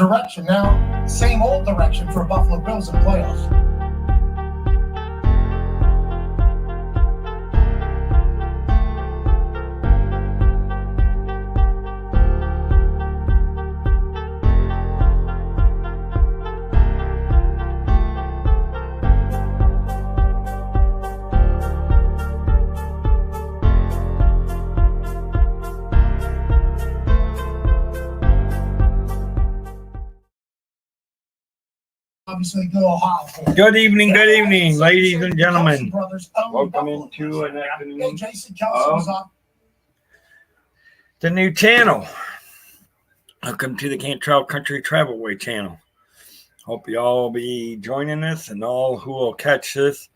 direction now. Same old direction for Buffalo Bills in playoffs. Obviously, go Ohio. Good evening, ladies and gentlemen. Welcome into an afternoon of the new channel. Welcome to the Cantrell Country Travelway channel. Hope you all will be joining us and all who will catch this.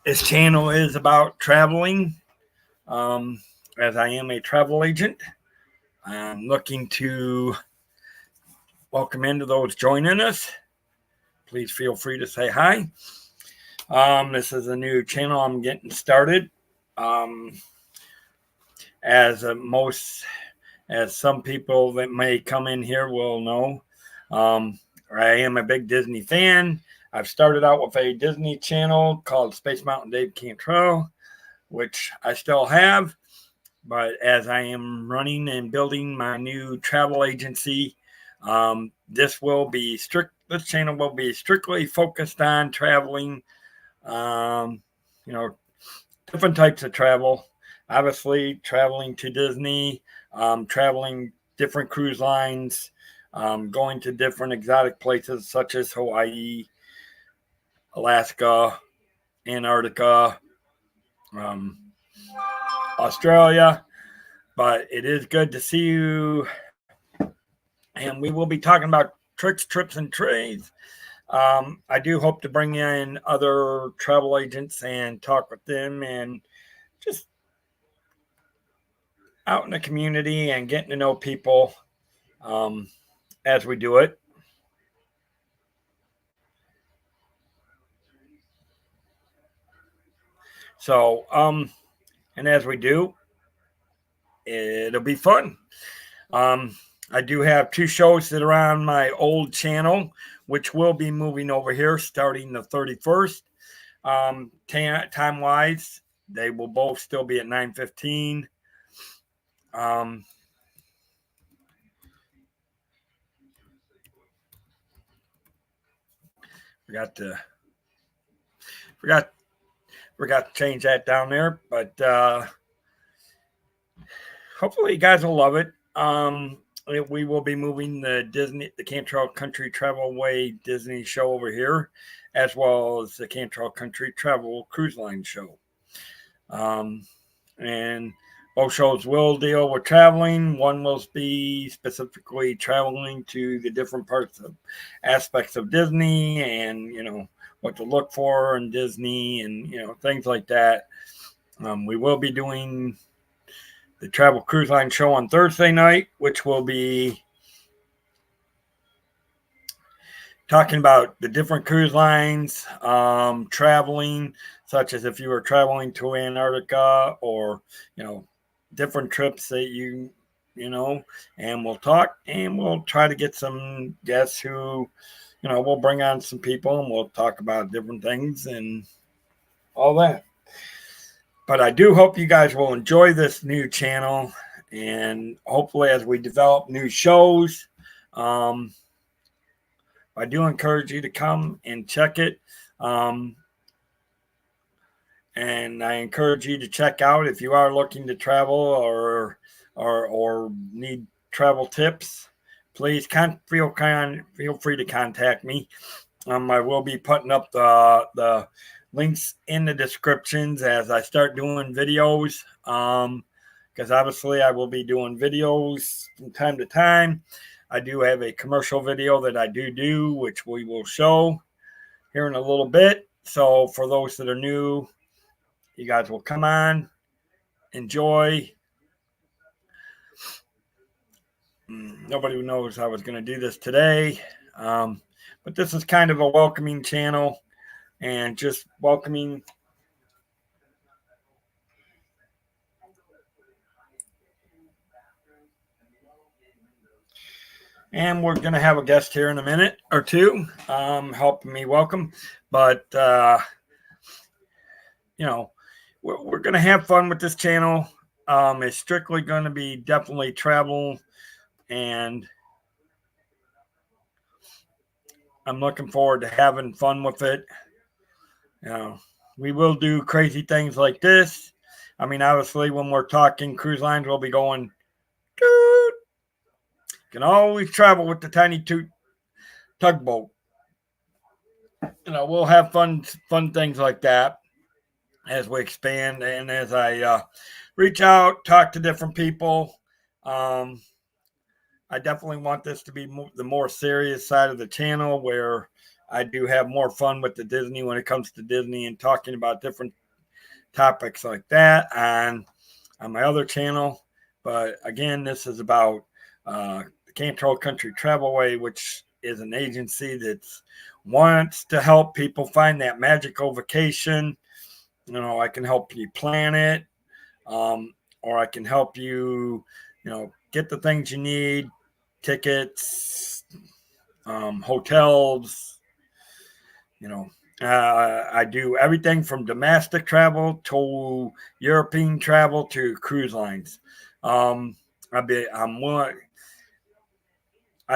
This channel is about traveling. As I am a travel agent, I'm looking to welcome into those joining us. Please feel free to say hi. This is a new channel I'm getting started. As some people that may come in here will know, I am a big Disney fan. I've started out with a Disney channel called Space Mountain Dave Cantrell, which I still have. But as I am running and building my new travel agency, this channel will be strictly focused on traveling, different types of travel. Obviously, traveling to Disney, traveling different cruise lines, going to different exotic places such as Hawaii, Alaska, Antarctica, Australia. But it is good to see you. And we will be talking about tricks, trips, and trades. I do hope to bring in other travel agents and talk with them and just out in the community and getting to know people as we do it. So, and as we do, it'll be fun. I do have 2 shows that are on my old channel, which will be moving over here starting the 31st. Time-wise, they will both still be at 9:15. Forgot to change that down there, but hopefully you guys will love it. We will be moving the Cantrell Country Travelway Disney show over here, as well as the Cantrell Country Travel Cruise Line show. And both shows will deal with traveling. One will be specifically traveling to the different aspects of Disney and, what to look for in Disney and, things like that. We will be doing the Travel Cruise Line show on Thursday night, which will be talking about the different cruise lines, traveling, such as if you were traveling to Antarctica or, different trips that and we'll talk and we'll try to get some guests who, we'll bring on some people and we'll talk about different things and all that. But I do hope you guys will enjoy this new channel, and hopefully as we develop new shows, I do encourage you to come and check it. And I encourage you to check out if you are looking to travel or need travel tips. Please feel free to contact me. I will be putting up the links in the descriptions as I start doing videos, because obviously I will be doing videos from time to time. I do have a commercial video that I do, which we will show here in a little bit. So for those that are new, you guys will come on, enjoy. Nobody knows I was going to do this today, but this is kind of a welcoming channel. And just welcoming And we're going to have a guest here in a minute or two, helping me welcome. But, we're going to have fun with this channel. It's strictly going to be definitely travel, and I'm looking forward to having fun with it. We will do crazy things like this. I mean, obviously, when we're talking cruise lines, we'll be going, dude, can always travel with the tiny tugboat. We'll have fun things like that as we expand and as I reach out, talk to different people. I definitely want this to be the more serious side of the channel, where I do have more fun with the Disney when it comes to Disney and talking about different topics like that on my other channel. But again, this is about the Cantrell Country Travelway, which is an agency that wants to help people find that magical vacation. I can help you plan it, or I can help you, get the things you need, tickets, hotels. I do everything from domestic travel to European travel to cruise lines. I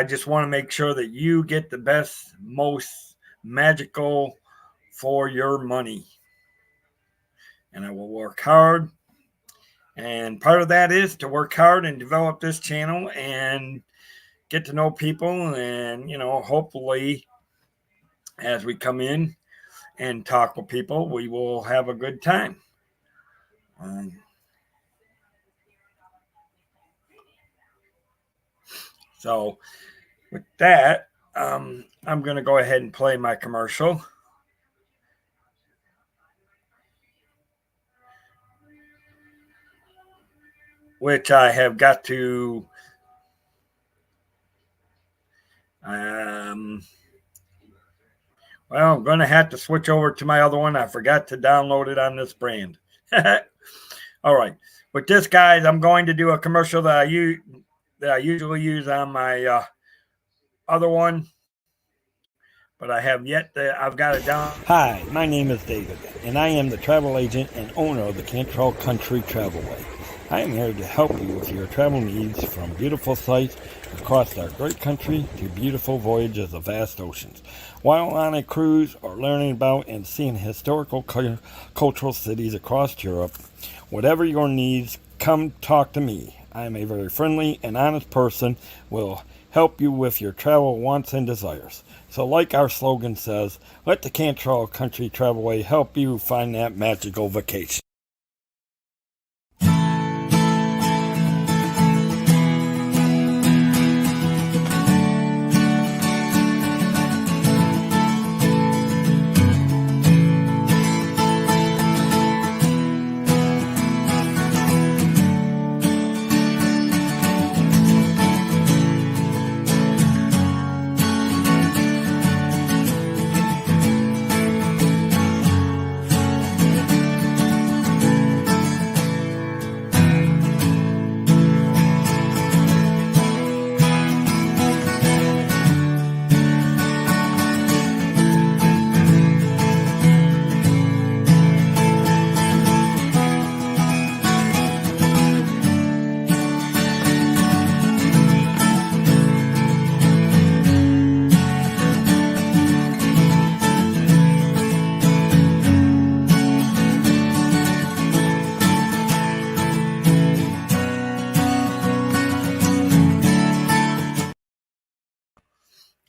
just want to make sure that you get the best, most magical for your money. And I will work hard. And part of that is to work hard and develop this channel and get to know people. And, hopefully as we come in and talk with people, we will have a good time. So with that, I'm going to go ahead and play my commercial. Which I have got to I'm going to have to switch over to my other one. I forgot to download it on this brand. All right. With this, guys, I'm going to do a commercial that I usually use on my other one, but I have I've got it down. Hi, my name is David, and I am the travel agent and owner of the Cantrell Country Travelway. I am here to help you with your travel needs, from beautiful sights across our great country to beautiful voyages of vast oceans. While on a cruise or learning about and seeing historical cultural cities across Europe, whatever your needs, come talk to me. I am a very friendly and honest person, will help you with your travel wants and desires. So like our slogan says, let the Cantrell Country Travelway help you find that magical vacation.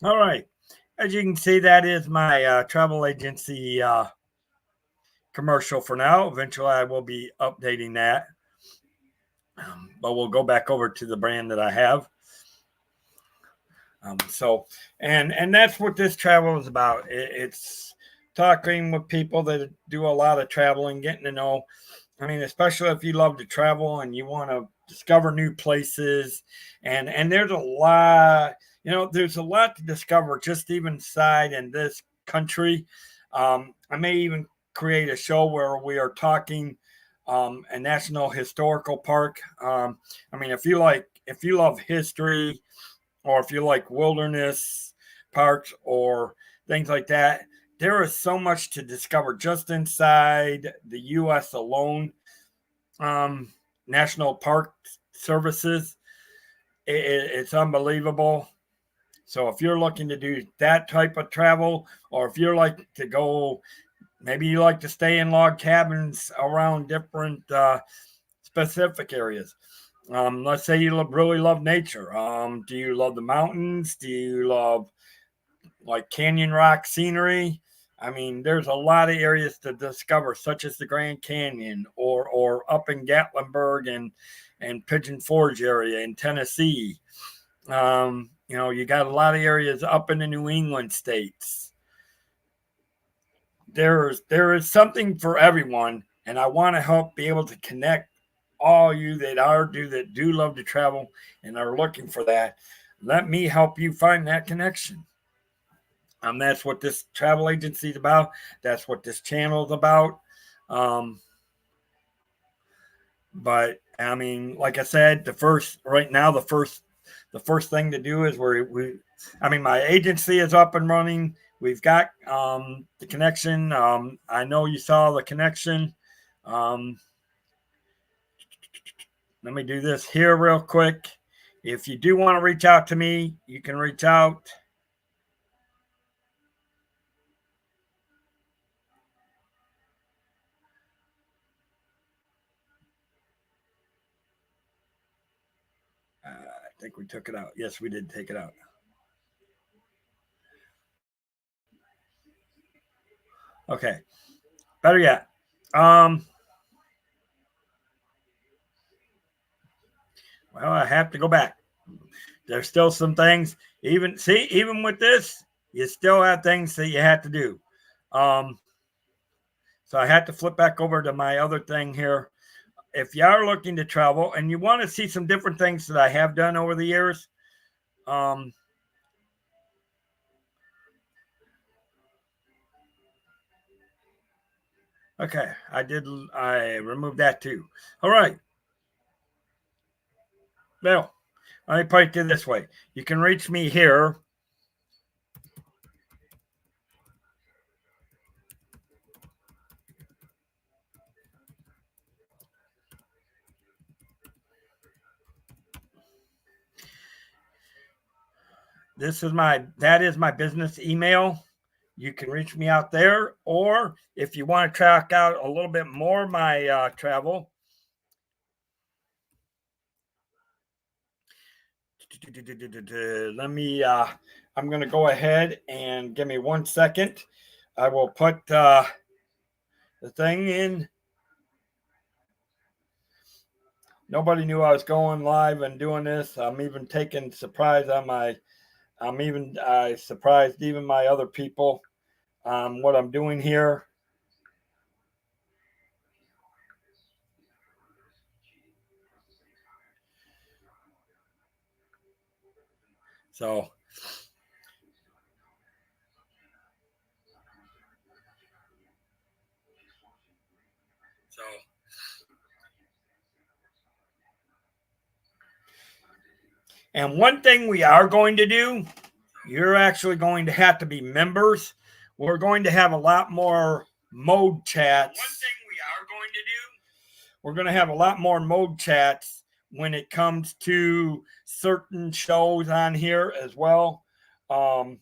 All right. As you can see, that is my travel agency commercial for now. Eventually, I will be updating that. But we'll go back over to the brand that I have. And that's what this travel is about. It's talking with people that do a lot of traveling, getting to know. I mean, especially if you love to travel and you want to discover new places. And there's a lot, there's a lot to discover just even inside in this country. I may even create a show where we are talking a national historical park. I mean, if you love history, or if you like wilderness parks or things like that, there is so much to discover just inside the U.S. alone. National Park Services, it's unbelievable. So if you're looking to do that type of travel, or if you're like to go, maybe you like to stay in log cabins around different specific areas. Let's say you really love nature. Do you love the mountains? Do you love like canyon rock scenery? I mean, there's a lot of areas to discover, such as the Grand Canyon or up in Gatlinburg and Pigeon Forge area in Tennessee. You got a lot of areas up in the New England states. There is something for everyone, and I want to help be able to connect all you that do love to travel and are looking for that. Let me help you find that connection. That's what this travel agency is about. That's what this channel is about. But I mean, like I said, the first thing to do is my agency is up and running. We've got the connection. I know you saw the connection. Let me do this here real quick. If you do want to reach out to me, you can reach out. I think we took it out. Yes, we did take it out. Okay. Better yet. Well, I have to go back. There's still some things. Even with this, you still have things that you have to do. So I had to flip back over to my other thing here. If you are looking to travel and you want to see some different things that I have done over the years, okay, I removed that too. All right. Well, let me put it this way. You can reach me here. That is my business email. You can reach me out there, or if you want to track out a little bit more of my travel, I'm going to go ahead and give me 1 second. I will put the thing in. Nobody knew I was going live and doing this. I'm even taking surprise on I surprised even my other people on what I'm doing here. So and one thing we are going to do, you're actually going to have to be members. We're going to have a lot more mode chats. One thing we are going to do, we're going to have a lot more mode chats when it comes to certain shows on here as well. But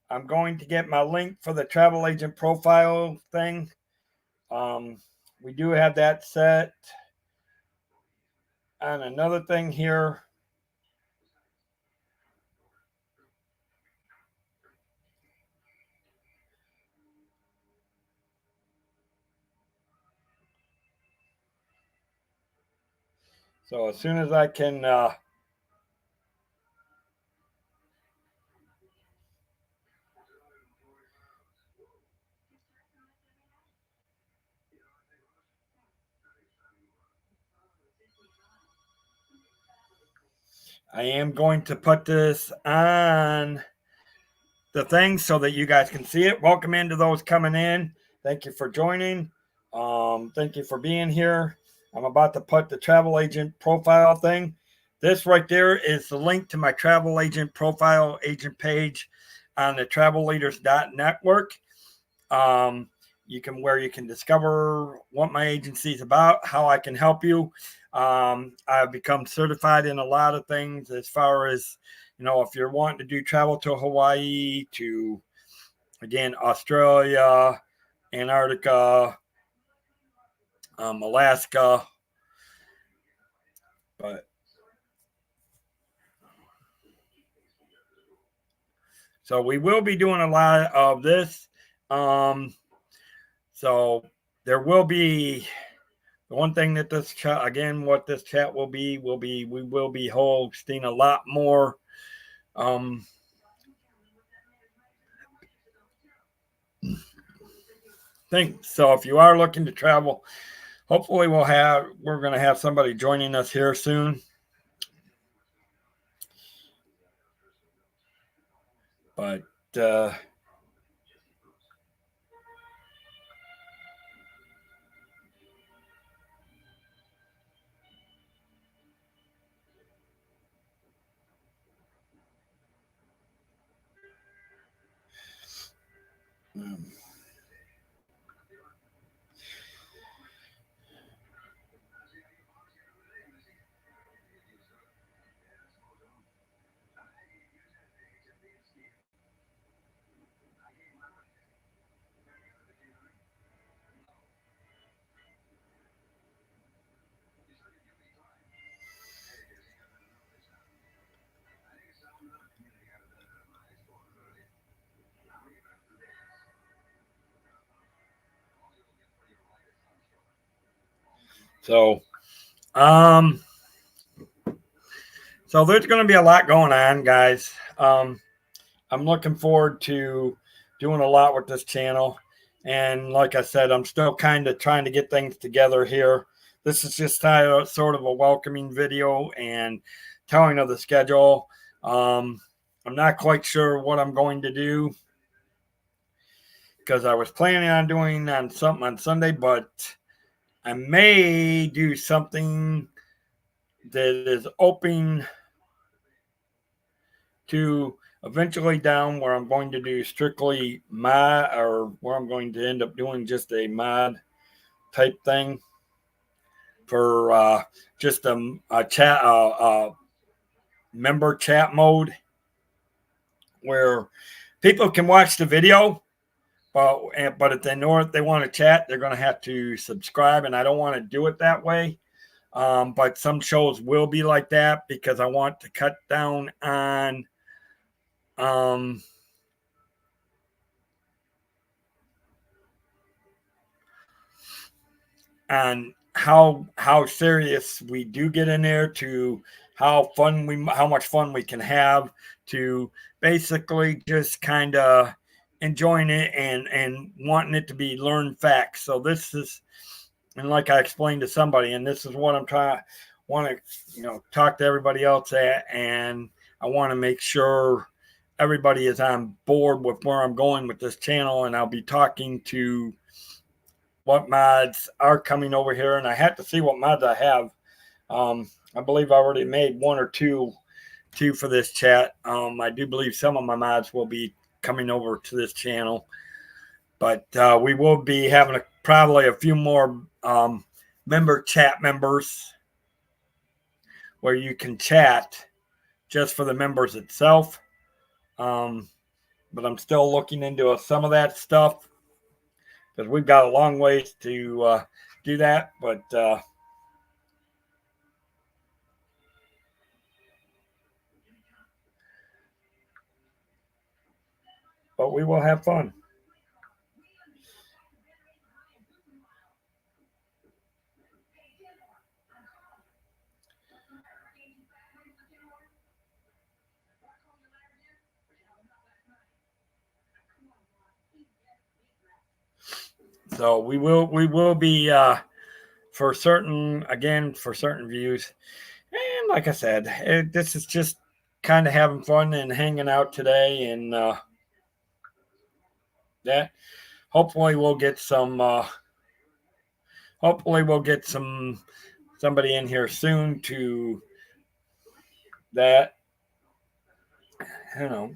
I'm going to get my link for the travel agent profile thing. We do have that set. And another thing here. So as soon as I can I am going to put this on the thing so that you guys can see it. Welcome into those coming in. Thank you for joining. Thank you for being here. I'm about to put the travel agent profile thing. This right there is the link to my travel agent profile agent page on the travelleaders.network. You can discover what my agency is about, how I can help you. I've become certified in a lot of things as far as, if you're wanting to do travel to Hawaii, to, again, Australia, Antarctica, Alaska. But so we will be doing a lot of this. So there will be the one thing that this chat, again, what this chat will be, we will be hosting a lot more things. So if you are looking to travel, hopefully we're going to have somebody joining us here soon. But so there's going to be a lot going on, guys. I'm looking forward to doing a lot with this channel. And like I said, I'm still kind of trying to get things together here. This is just sort of a welcoming video and telling of the schedule. I'm not quite sure what I'm going to do, because I was planning on doing something on Sunday, but I may do something that is open to eventually down where I'm going to do strictly mod, or where I'm going to end up doing just a mod type thing for just a chat, member chat mode, where people can watch the video, but if they know if they want to chat, they're going to have to subscribe, and I don't want to do it that way. But some shows will be like that, because I want to cut down on how serious we do get in there, to how much fun we can have, to basically just kind of enjoying it and wanting it to be learned facts. So this is, and like I explained to somebody, and this is what I'm want to talk to everybody else at, and I want to make sure everybody is on board with where I'm going with this channel. And I'll be talking to what mods are coming over here, and I have to see what mods I have. I believe I already made one or two for this chat. I do believe some of my mods will be coming over to this channel, but we will be having probably a few more member chat members, where you can chat just for the members itself. But I'm still looking into some of that stuff, because we've got a long ways to do that. But we will have fun. So we will be for certain views. And like I said, this is just kind of having fun and hanging out today, and that hopefully we'll get somebody in here soon to that, you know,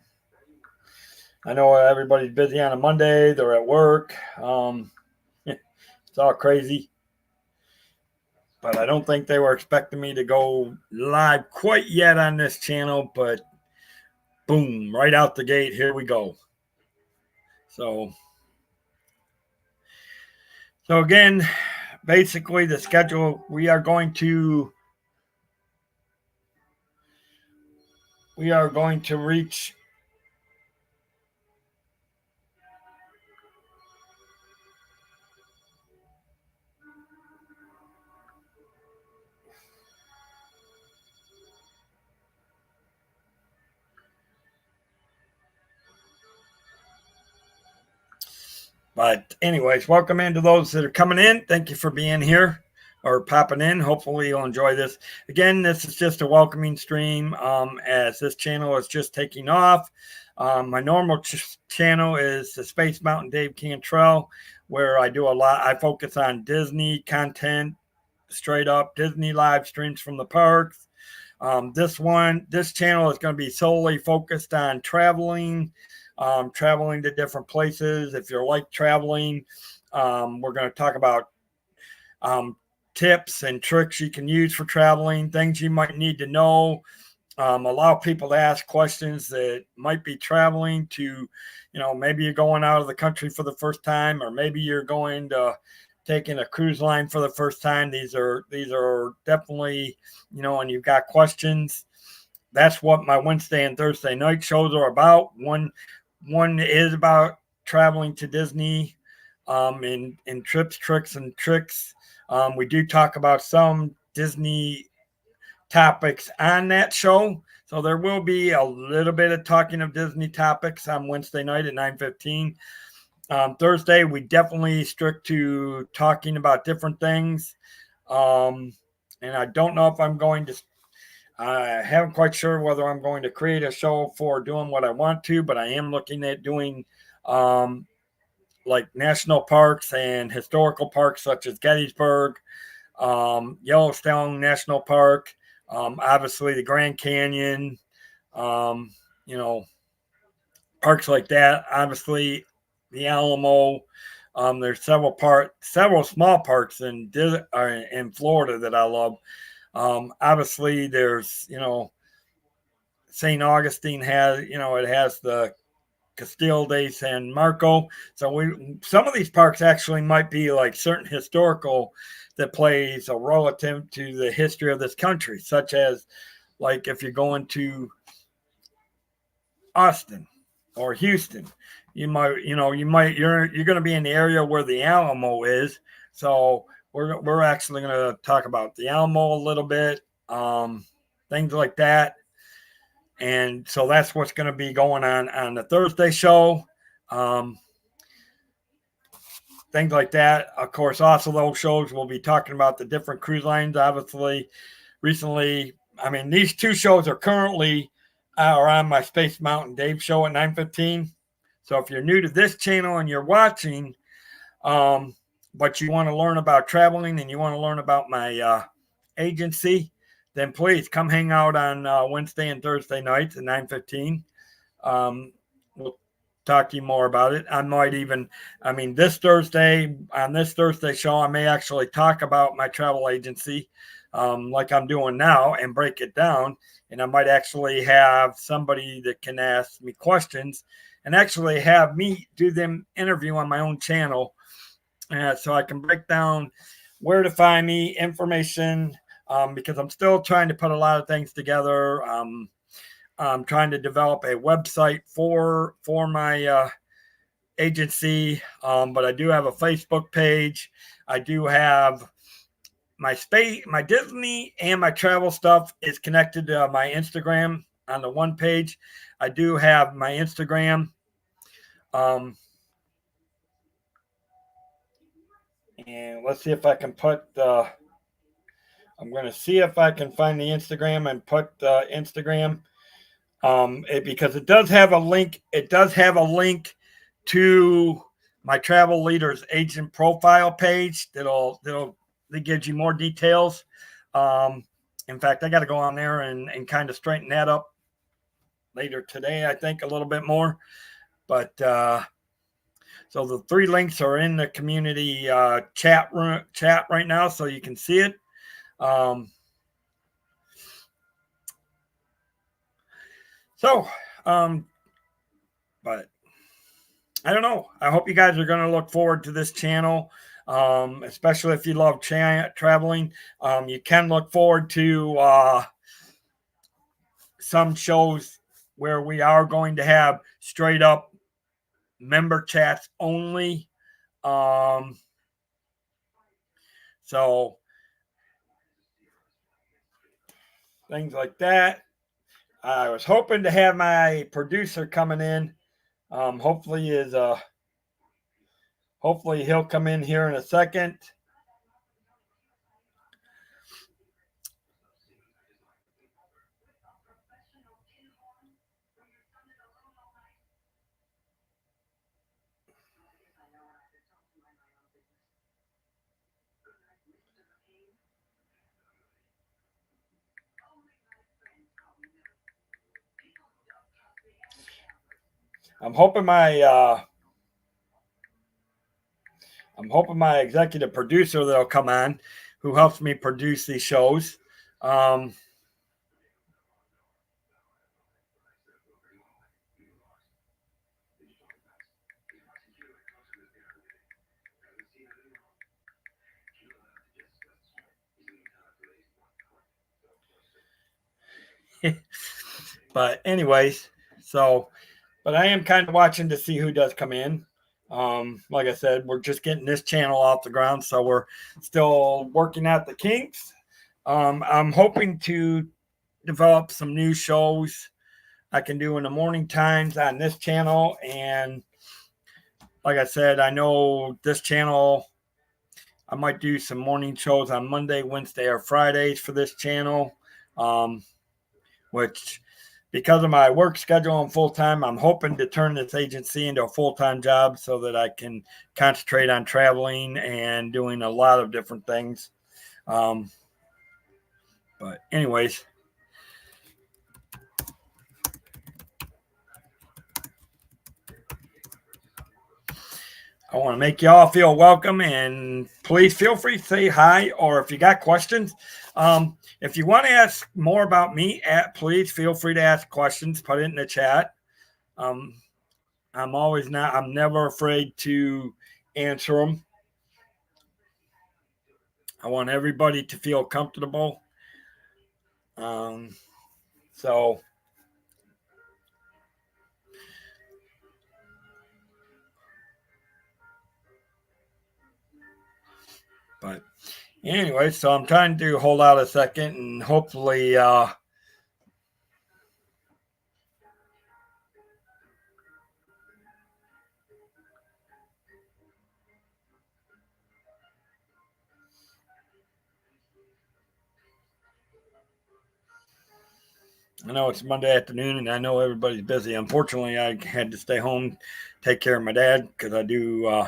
I know everybody's busy on a Monday. They're at work. It's all crazy. But I don't think they were expecting me to go live quite yet on this channel. But boom, right out the gate, here we go. So again, basically the schedule, we are going to reach But anyways, welcome into those that are coming in. Thank you for being here or popping in. Hopefully you'll enjoy this. Again, this is just a welcoming stream as this channel is just taking off. My normal channel is the Space Mountain Dave Cantrell, where I do a lot. I focus on Disney content, straight up Disney live streams from the parks. This channel is going to be solely focused on traveling to different places. If you're like traveling, we're going to talk about tips and tricks you can use for traveling, things you might need to know. Allow people to ask questions that might be traveling to, maybe you're going out of the country for the first time, or maybe you're going to taking a cruise line for the first time. These are definitely, and you've got questions. That's what my Wednesday and Thursday night shows are about. One is about traveling to Disney in trips, tricks, and tricks. We do talk about some Disney topics on that show. So there will be a little bit of talking of Disney topics on Wednesday night at 9:15. Thursday, we definitely stick to talking about different things. And I don't know if I'm going to, I haven't quite sure whether I'm going to create a show for doing what I want to, but I am looking at doing like national parks and historical parks such as Gettysburg, Yellowstone National Park, obviously the Grand Canyon, parks like that. Obviously, the Alamo. There's several small parks in Florida that I love. Obviously, there's St. Augustine has it has the Castillo de San Marco. So some of these parks actually might be like certain historical that plays a relative to the history of this country, such as like if you're going to Austin or Houston, you're going to be in the area where the Alamo is. So we're actually going to talk about the Alamo a little bit, things like that. And so that's what's going to be going on the Thursday show. Things like that. Of course, also those shows we'll be talking about the different cruise lines. Obviously, recently, these two shows are currently on my Space Mountain Dave show at 9:15. So if you're new to this channel and you're watching, but you want to learn about traveling and you want to learn about my agency, then please come hang out on Wednesday and Thursday nights at 9:15. We'll talk to you more about it. I might even, this Thursday show, I may actually talk about my travel agency like I'm doing now and break it down. And I might actually have somebody that can ask me questions and actually have me do them interview on my own channel. So I can break down where to find me, information, because I'm still trying to put a lot of things together. I'm trying to develop a website for my agency, but I do have a Facebook page. I do have my Disney and my travel stuff is connected to my Instagram on the one page. I do have my Instagram. And let's see if I can put I'm going to see if I can find the Instagram and put Instagram because it does have a link. It does have a link to my Travel Leaders agent profile page that gives you more details. And In fact, I got to go on there and kind of straighten that up later today, I think, a little bit more. But so the 3 links are in the community chat right now, so you can see it. But I don't know. I hope you guys are going to look forward to this channel, especially if you love traveling. You can look forward to some shows where we are going to have straight up member chats only. So things like that. I was hoping to have my producer coming in. Hopefully he'll come in here in a second. I'm hoping my executive producer that'll come on, who helps me produce these shows. But anyways, but I am kind of watching to see who does come in. Like I said, we're just getting this channel off the ground, so we're still working out the kinks. I'm hoping to develop some new shows I can do in the morning times on this channel. And like I said, I know this channel, I might do some morning shows on Monday, Wednesday, or Fridays for this channel, which, because of my work schedule and full-time, I'm hoping to turn this agency into a full-time job so that I can concentrate on traveling and doing a lot of different things. But anyways, I want to make y'all feel welcome, and please feel free to say hi, or if you got questions. If you want to ask more about me, please feel free to ask questions. Put it in the chat. I'm never afraid to answer them. I want everybody to feel comfortable. But anyway, so I'm trying to hold out a second, and hopefully I know it's Monday afternoon, and I know everybody's busy. Unfortunately, I had to stay home, take care of my dad, because I do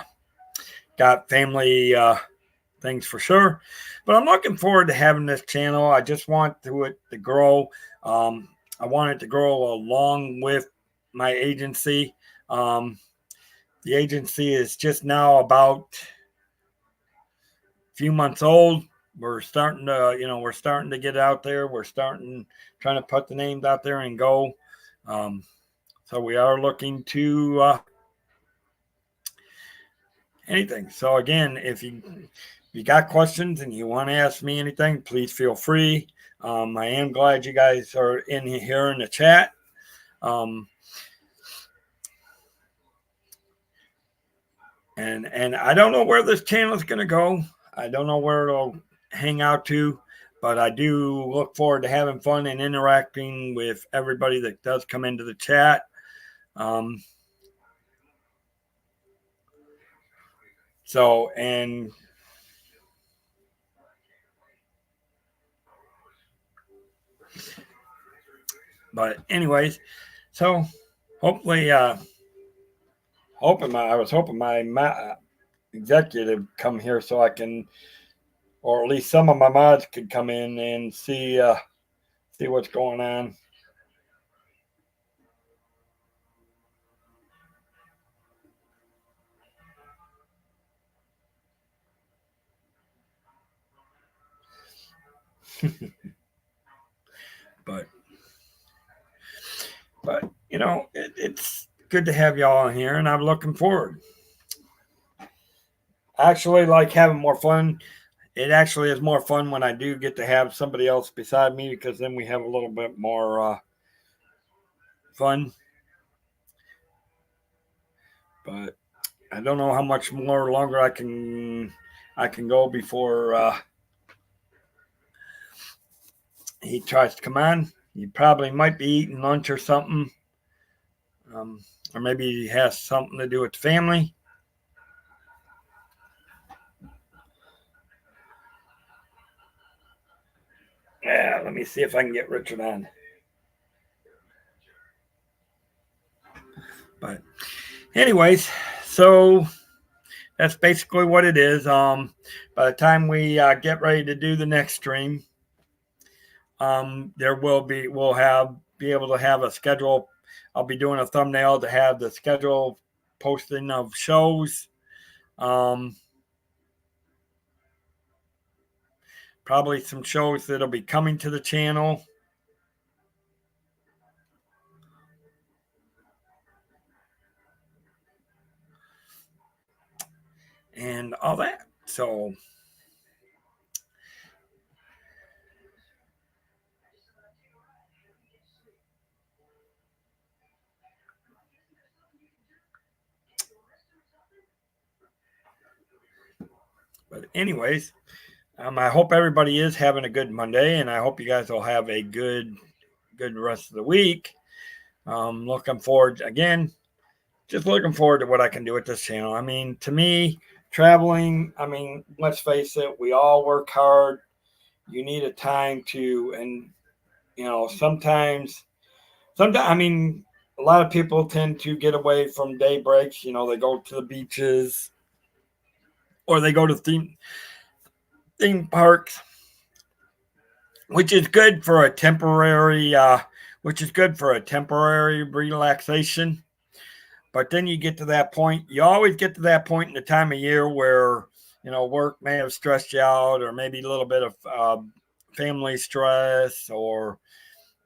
got family things for sure. But I'm looking forward to having this channel. I just want it to grow. I want it to grow along with my agency. The agency is just now about a few months old. We're starting to get out there. We're trying to put the names out there and go. So we are looking to anything. So again, if you got questions and you want to ask me anything, please feel free. I am glad you guys are in here in the chat. And I don't know where this channel is going to go. I don't know where it'll hang out to, but I do look forward to having fun and interacting with everybody that does come into the chat. But anyways, so hopefully, I was hoping my executive come here so I can or at least some of my mods could come in and see what's going on. But you know, it's good to have y'all in here, and I'm looking forward. I actually like having more fun. It actually is more fun when I do get to have somebody else beside me, because then we have a little bit more fun. But I don't know how much more longer I can go before he tries to come on. He probably might be eating lunch or something, or maybe he has something to do with the family. Yeah, let me see if I can get Richard on. But anyways, so that's basically what it is. By the time we get ready to do the next stream, we'll be able to have a schedule. I'll be doing a thumbnail to have the schedule posting of shows. Probably some shows that'll be coming to the channel. And all that. So but anyways, I hope everybody is having a good Monday, and I hope you guys will have a good rest of the week. Looking forward to what I can do with this channel. I mean, to me, traveling, I mean, let's face it, we all work hard. You need a time to, and you know, sometimes, I mean, a lot of people tend to get away from day breaks. You know, they go to the beaches or they go to theme parks, which is good for a temporary relaxation. But then you get to that point. You always get to that point in the time of year where, you know, work may have stressed you out, or maybe a little bit of family stress, or,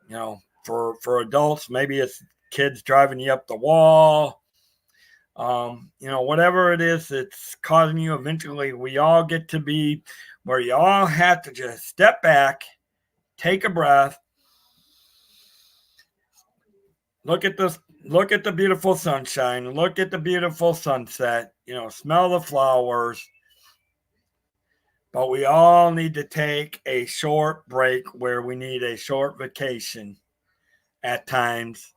you know, for adults, maybe it's kids driving you up the wall. You know, whatever it is, it's causing you. Eventually, we all get to be where you all have to just step back, take a breath, look at the beautiful sunshine, look at the beautiful sunset, you know, smell the flowers. But we all need to take a short break, where we need a short vacation at times.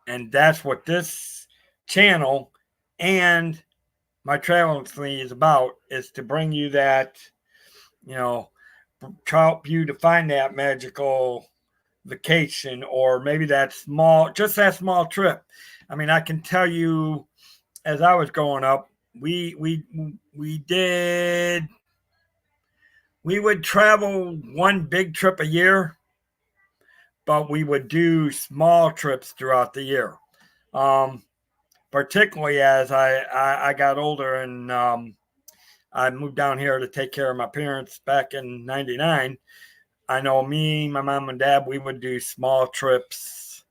And that's what this channel and my traveling fleet is about, is to bring you that, you know, help you to find that magical vacation, or maybe that small trip. I mean, I can tell you, as I was growing up, we would travel one big trip a year, but we would do small trips throughout the year. Particularly as I got older, and I moved down here to take care of my parents back in '99. I know me, my mom and dad, we would do small trips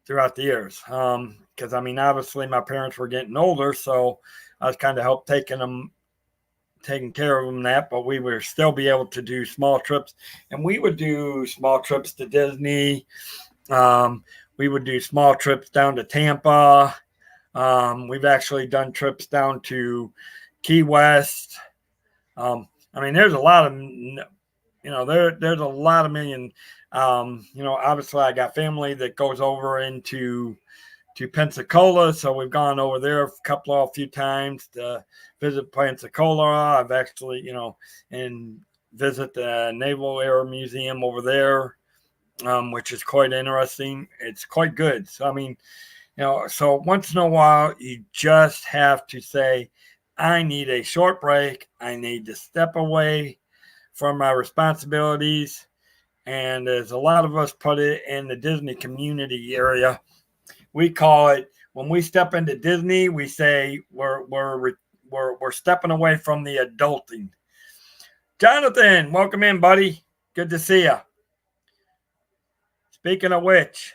throughout the years. Because I mean, obviously my parents were getting older, so I was kind of helped taking care of them that, but we would still be able to do small trips. And we would do small trips to Disney. We would do small trips down to Tampa. We've actually done trips down to Key West. I mean, there's a lot of, you know, there's a lot of million. You know, obviously I got family that goes over into Pensacola, so we've gone over there a few times to visit Pensacola. I've actually, you know, and visit the Naval Air Museum over there, which is quite interesting. It's quite good. So I mean, you know, so once in a while you just have to say, I need a short break. I need to step away from my responsibilities. And as a lot of us put it in the Disney community area, we call it, when we step into Disney, we say we're stepping away from the adulting. Jonathan, welcome in, buddy. Good to see you. Speaking of which,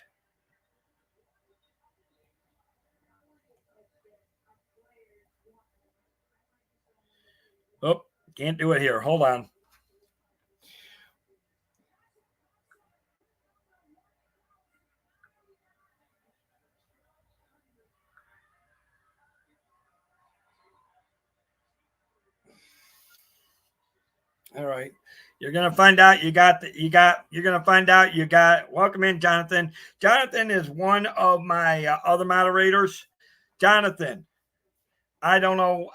oh, can't do it here. Hold on. All right. You're going to find out you're going to find out welcome in, Jonathan. Jonathan is one of my other moderators. Jonathan, I don't know.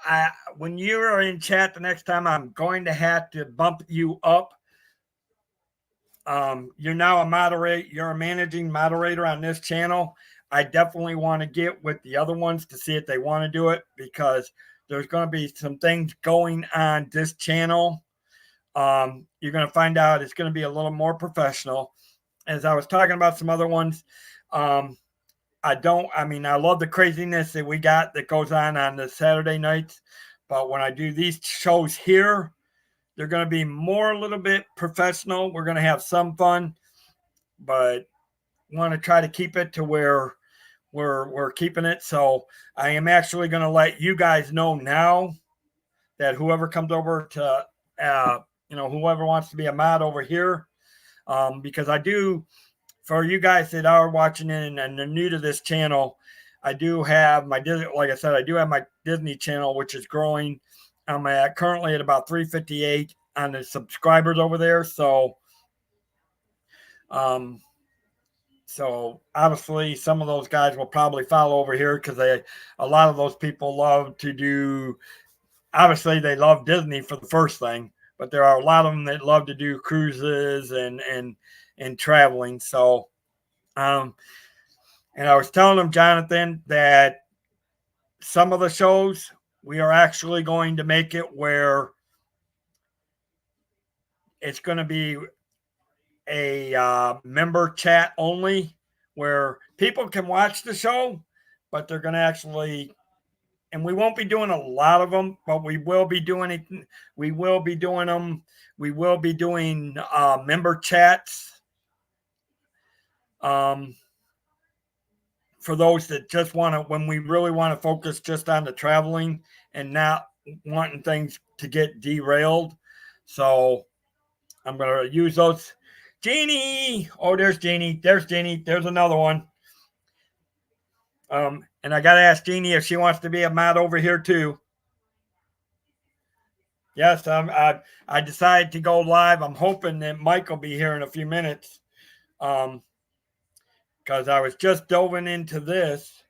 When you are in chat the next time, I'm going to have to bump you up. You're now a moderator. You're a managing moderator on this channel. I definitely want to get with the other ones to see if they want to do it, because there's going to be some things going on this channel. You're going to find out it's going to be a little more professional. As I was talking about some other ones, I love the craziness that we got that goes on the Saturday nights. But when I do these shows here, they're going to be more a little bit professional. We're going to have some fun, but want to try to keep it to where we're keeping it. So I am actually going to let you guys know now that whoever comes over to, whoever wants to be a mod over here, because I do, for you guys that are watching it and they're new to this channel, I do have my Disney, like I said, I do have my Disney channel, which is growing. I'm currently at about 358 on the subscribers over there. So, so obviously some of those guys will probably follow over here, because a lot of those people love to do, obviously they love Disney for the first thing, but there are a lot of them that love to do cruises and traveling. So, and I was telling them, Jonathan, that some of the shows, we are actually going to make it where it's going to be a member chat only, where people can watch the show, but they're going to actually, and we won't be doing a lot of them, but we will be doing it. We will be doing them. We will be doing member chats. For those that just want to, when we really want to focus just on the traveling and not wanting things to get derailed. So I'm going to use those. Jeannie. Oh, there's Jeannie. There's Jeannie. There's another one. And I got to ask Jeannie if she wants to be a mod over here too. Yes, I decided to go live. I'm hoping that Mike will be here in a few minutes. Because I was just delving into this.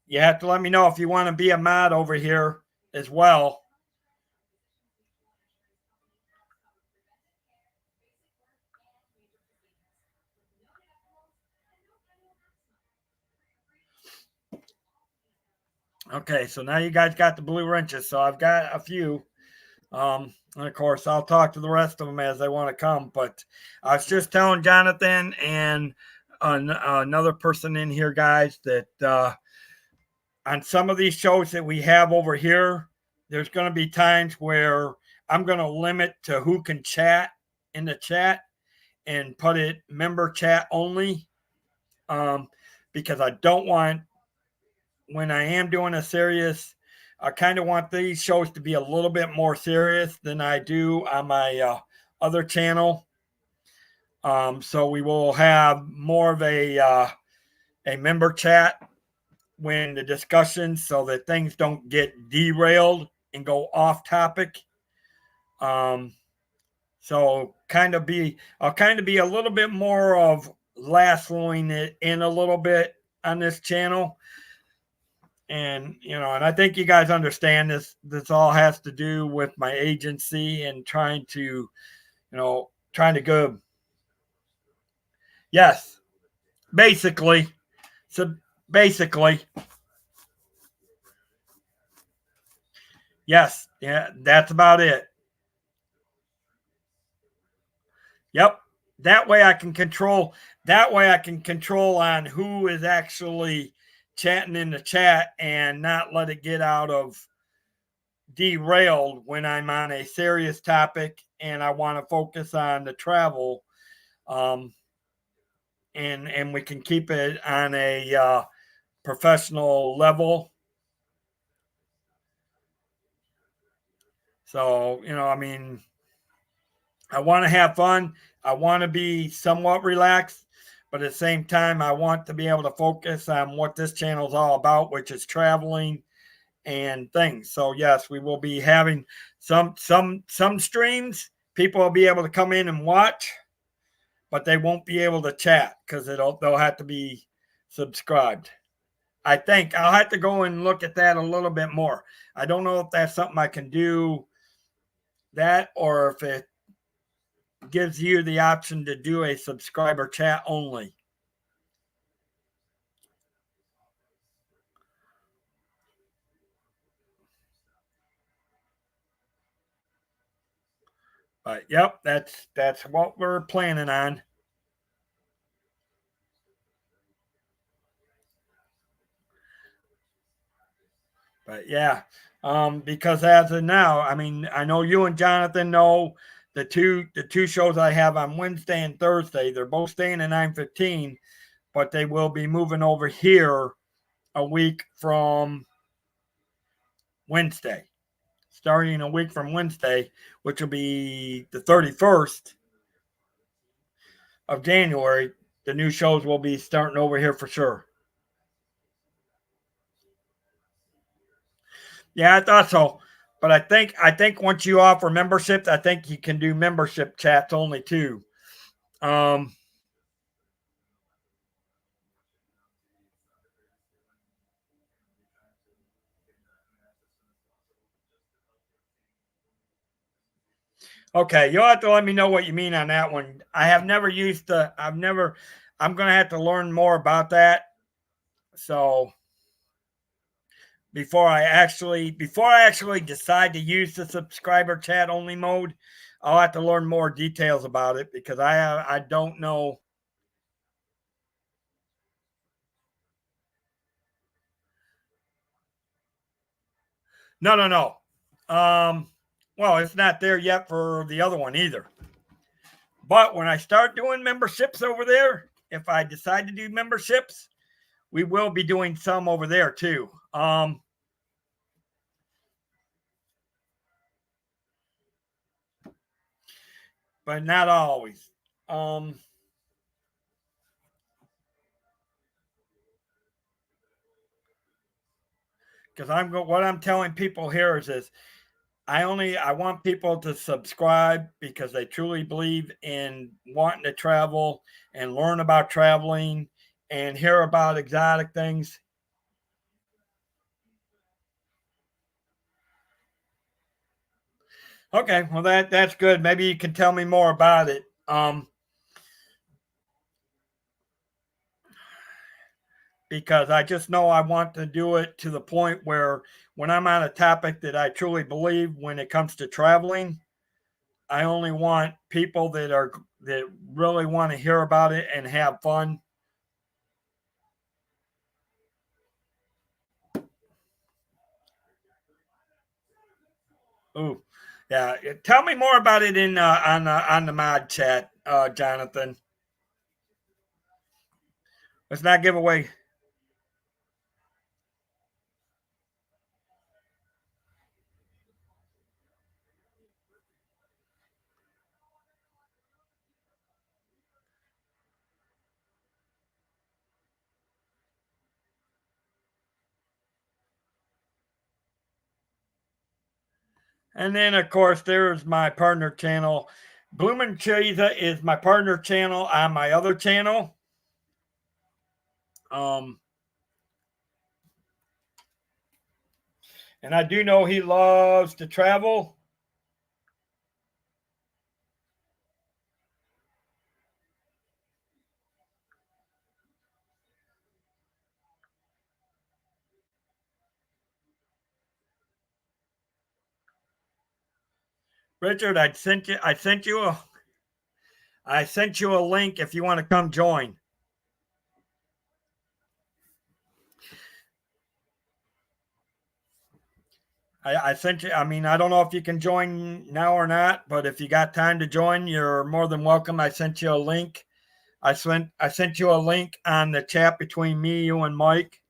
You have to let me know if you want to be a mod over here as well. Okay, so now you guys got the blue wrenches. So I've got a few. And of course, I'll talk to the rest of them as they want to come. But I was just telling Jonathan and another person in here, guys, that on some of these shows that we have over here, there's going to be times where I'm going to limit to who can chat in the chat and put it member chat only, because I don't want, when I am doing a serious, I kind of want these shows to be a little bit more serious than I do on my other channel. So we will have more of a member chat when the discussions, so that things don't get derailed and go off topic. So I'll kind of be a little bit more of lassoing it in a little bit on this channel. And, and I think you guys understand this. This all has to do with my agency and trying to go. Yes, basically. So basically, Yes, yeah, that's about it. Yep. That way I can control. That way I can control on who is actually chatting in the chat and not let it get out of derailed when I'm on a serious topic and I want to focus on the travel. Um, and we can keep it on a professional level. So, I mean, I want to have fun. I want to be somewhat relaxed, but at the same time, I want to be able to focus on what this channel is all about, which is traveling and things. So yes, we will be having some streams. People will be able to come in and watch, but they won't be able to chat because they'll have to be subscribed. I think I'll have to go and look at that a little bit more. I don't know if that's something I can do that or if it gives you the option to do a subscriber chat only. But yep, that's what we're planning on. But yeah, because as of now, I mean, I know you and Jonathan know the two shows I have on Wednesday and Thursday. They're both staying at 9:15, but they will be moving over here a week from Wednesday, starting a week from Wednesday, which will be the 31st of January. The new shows will be starting over here for sure. Yeah, I thought so. But I think once you offer memberships, I think you can do membership chats only too. Um, okay, you'll have to let me know what you mean on that one. I have never used the. I'm gonna have to learn more about that. So before I actually decide to use the subscriber chat only mode, I'll have to learn more details about it because I don't know. No, no, no. Well, it's not there yet for the other one either. But when I start doing memberships over there, if I decide to do memberships, we will be doing some over there too. But not always. Because what I'm telling people here is this: I want people to subscribe because they truly believe in wanting to travel and learn about traveling and hear about exotic things. Okay, well that's good. Maybe you can tell me more about it. Because I just know I want to do it to the point where when I'm on a topic that I truly believe when it comes to traveling, I only want people that really want to hear about it and have fun. Ooh, yeah. Tell me more about it in on the mod chat, Jonathan. Let's not give away. And then of course there's my partner channel. Bloomin' Cheese is my partner channel on my other channel. Um, and I do know he loves to travel. Richard, I sent you a link if you want to come join. I sent you. I mean, I don't know if you can join now or not, but if you got time to join, you're more than welcome. I sent you a link. I sent you a link on the chat between me, you, and Mike.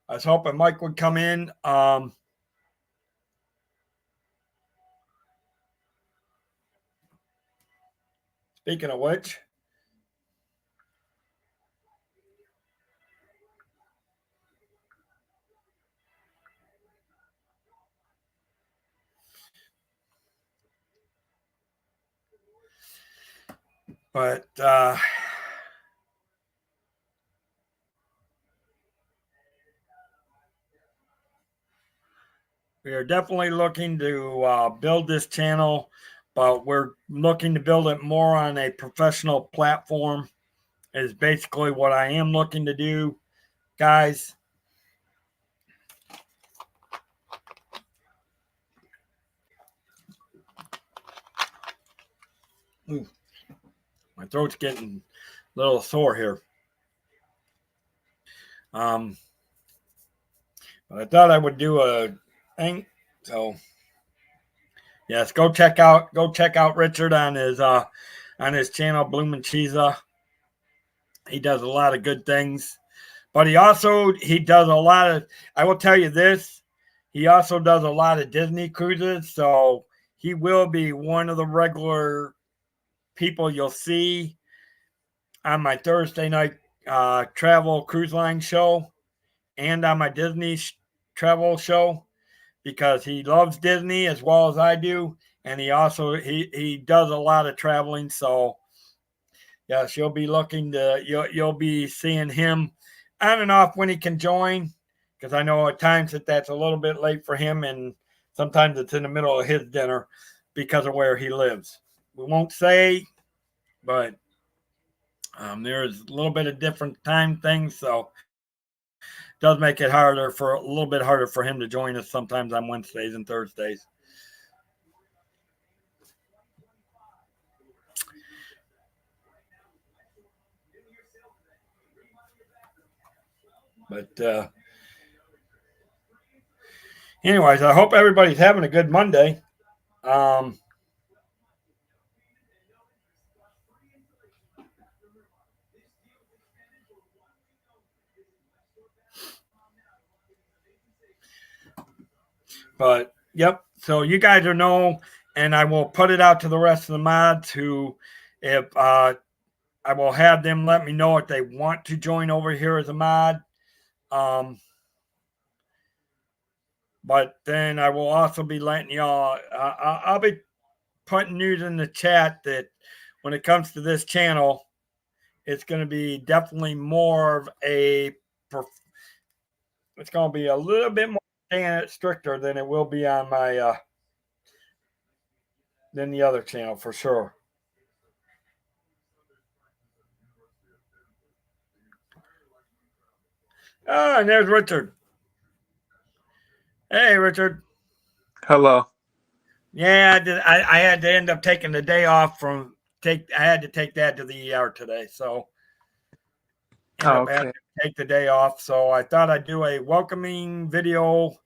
I was hoping Mike would come in. Speaking of which, but we are definitely looking to build this channel, but we're looking to build it more on a professional platform. Is basically what I am looking to do, guys. Ooh, my throat's getting a little sore here. But I thought I would do a thing. So yes, go check out Richard on his channel, Bloomin' Cheesa. He does a lot of good things. But he does a lot of, I will tell you this, he also does a lot of Disney cruises. So he will be one of the regular people you'll see on my Thursday night travel cruise line show and on my Disney travel show, because he loves Disney as well as I do. And he also, he does a lot of traveling. So yes, you'll be you'll be seeing him on and off when he can join, because I know at times that's a little bit late for him, and sometimes it's in the middle of his dinner because of where he lives. We won't say, but there's a little bit of different time things, so it does make it a little bit harder for him to join us sometimes on Wednesdays and Thursdays. But anyways, I hope everybody's having a good Monday. But yep, so you guys know, and I will put it out to the rest of the mods who, if I will have them let me know if they want to join over here as a mod. But then I will also be letting y'all, I'll be putting news in the chat that when it comes to this channel, it's going to be definitely more of it's going to be a little bit more stricter than it will be on my, than the other channel for sure. Oh, and there's Richard. Hey, Richard. Hello. Yeah, I had to end up taking the day off I had to take that to the ER today, so I had to take the day off. So I thought I'd do a welcoming video.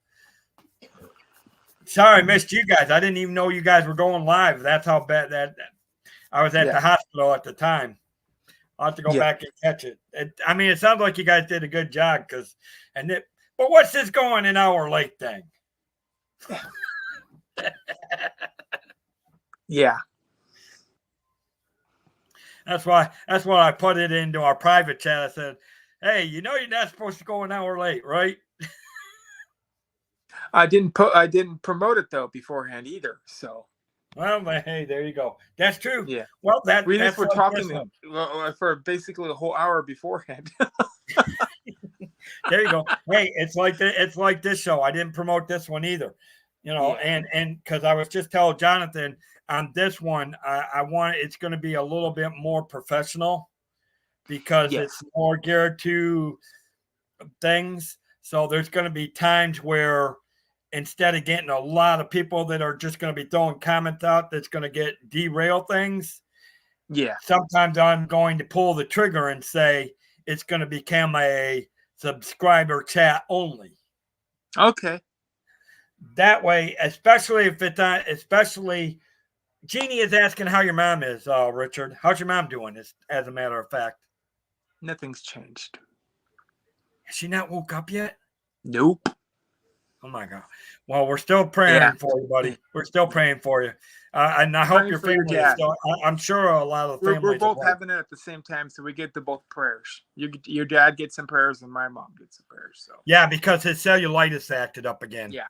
Sorry, I missed you guys. I didn't even know you guys were going live. That's how bad that I was at the hospital at the time. I'll have to go back and catch it. I mean, it sounds like you guys did a good job but what's this going an hour late thing? Yeah. That's why I put it into our private chat. I said, hey, you're not supposed to go an hour late, right? I didn't promote it though beforehand either. So well, hey, there you go. That's true. Yeah. Well, we just were talking for basically a whole hour beforehand. There you go. Hey, it's like this show. I didn't promote this one either. And because I was just telling Jonathan on this one, I want it's going to be a little bit more professional because it's more geared to things. So there's going to be times where instead of getting a lot of people that are just going to be throwing comments out that's going to derail things. Yeah. Sometimes I'm going to pull the trigger and say it's going to become a subscriber chat only. Okay. That way, especially if it's not, especially Jeannie is asking how your mom is, Richard. How's your mom doing, as a matter of fact? Nothing's changed. Has she not woke up yet? Nope. Oh, my God. Well, we're still praying for you, buddy. We're still praying for you. And I hope your family is still, I'm sure a lot of families. We're both having it at the same time, so we get the both prayers. Your dad gets some prayers, and my mom gets some prayers. So yeah, because his cellulitis acted up again. Yeah.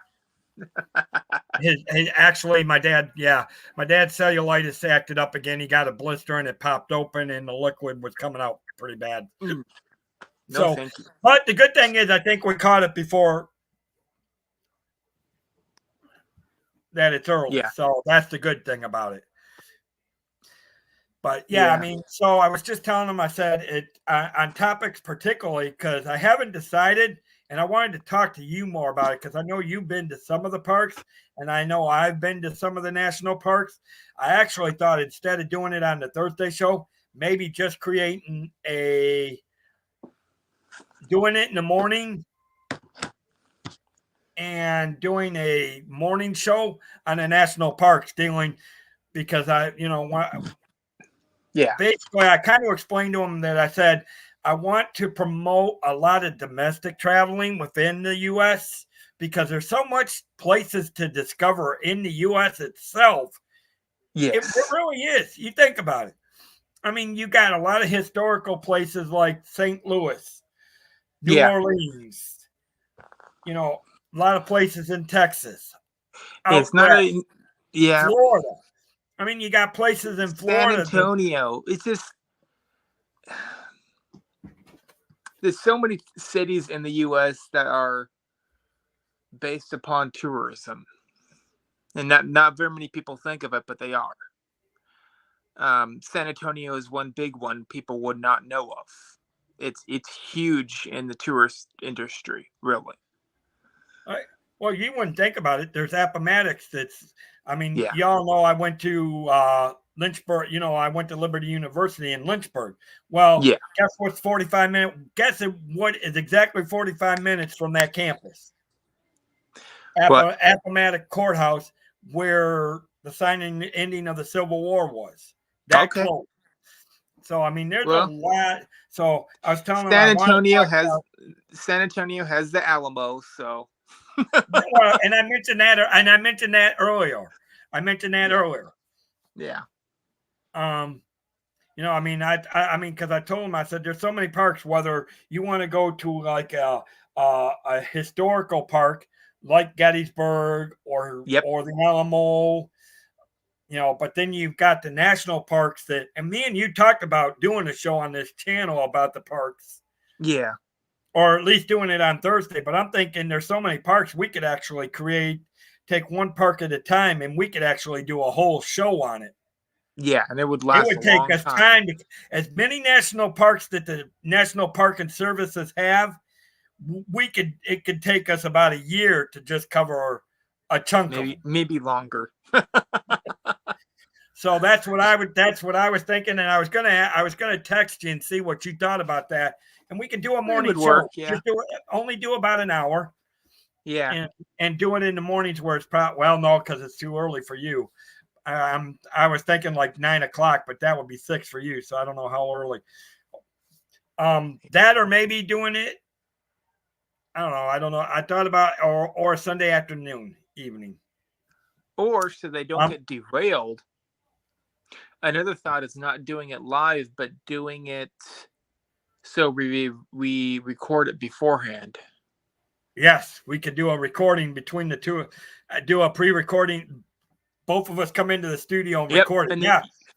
Actually, my dad's cellulitis acted up again. He got a blister and it popped open, and the liquid was coming out pretty bad. No, so, thank you. But the good thing is, I think we caught it before that it's early. Yeah. So that's the good thing about it. But yeah, I mean, so I was just telling him, I said it on topics particularly because I haven't decided, and I wanted to talk to you more about it because I know you've been to some of the parks, and I know I've been to some of the national parks. I actually thought instead of doing it on the Thursday show, maybe just doing it in the morning and doing a morning show on the national parks because basically I kind of explained to him that I said, I want to promote a lot of domestic traveling within the U.S. because there's so much places to discover in the U.S. itself. Yes. It really is. You think about it. I mean, you got a lot of historical places like St. Louis, New Orleans, a lot of places in Texas. It's not Florida. I mean, you got places in Florida. San Antonio. It's just there's so many cities in the U.S. that are based upon tourism, and not very many people think of it, but they are. San Antonio is one big one people would not know of. It's huge in the tourist industry, really. Well, you wouldn't think about it. There's Appomattox. Y'all know I went to Lynchburg. I went to Liberty University in Lynchburg. Well, guess what's 45 minutes? Guess what is exactly 45 minutes from that campus? Appomattox Courthouse, where the signing ending of the Civil War was. That close. So, I mean, there's a lot. So, I was telling San Antonio has the Alamo, so. And I mentioned that earlier. Yeah. Because I told him, I said, there's so many parks, whether you want to go to like a historical park like Gettysburg or the Alamo, but then you've got the national parks and me and you talked about doing a show on this channel about the parks. Yeah. Or at least doing it on Thursday. But I'm thinking there's so many parks we could actually take one park at a time, and we could actually do a whole show on it. Yeah, and it would last. It would take us time as many national parks that the National Park and Services have. It could take us about a year to just cover a chunk of them. Maybe longer. So that's what I was thinking, and I was gonna text you and see what you thought about that. And we can do a morning show. Just only do about an hour. Yeah. And do it in the mornings where it's because it's too early for you. I was thinking like 9 o'clock, but that would be 6 for you. So I don't know how early. That or maybe doing it. I don't know. I thought about or Sunday afternoon, evening. Or so they don't get derailed. Another thought is not doing it live, but doing it so we record it beforehand. Yes, we could do a recording between the two. Do a pre-recording. Both of us come into the studio and record it.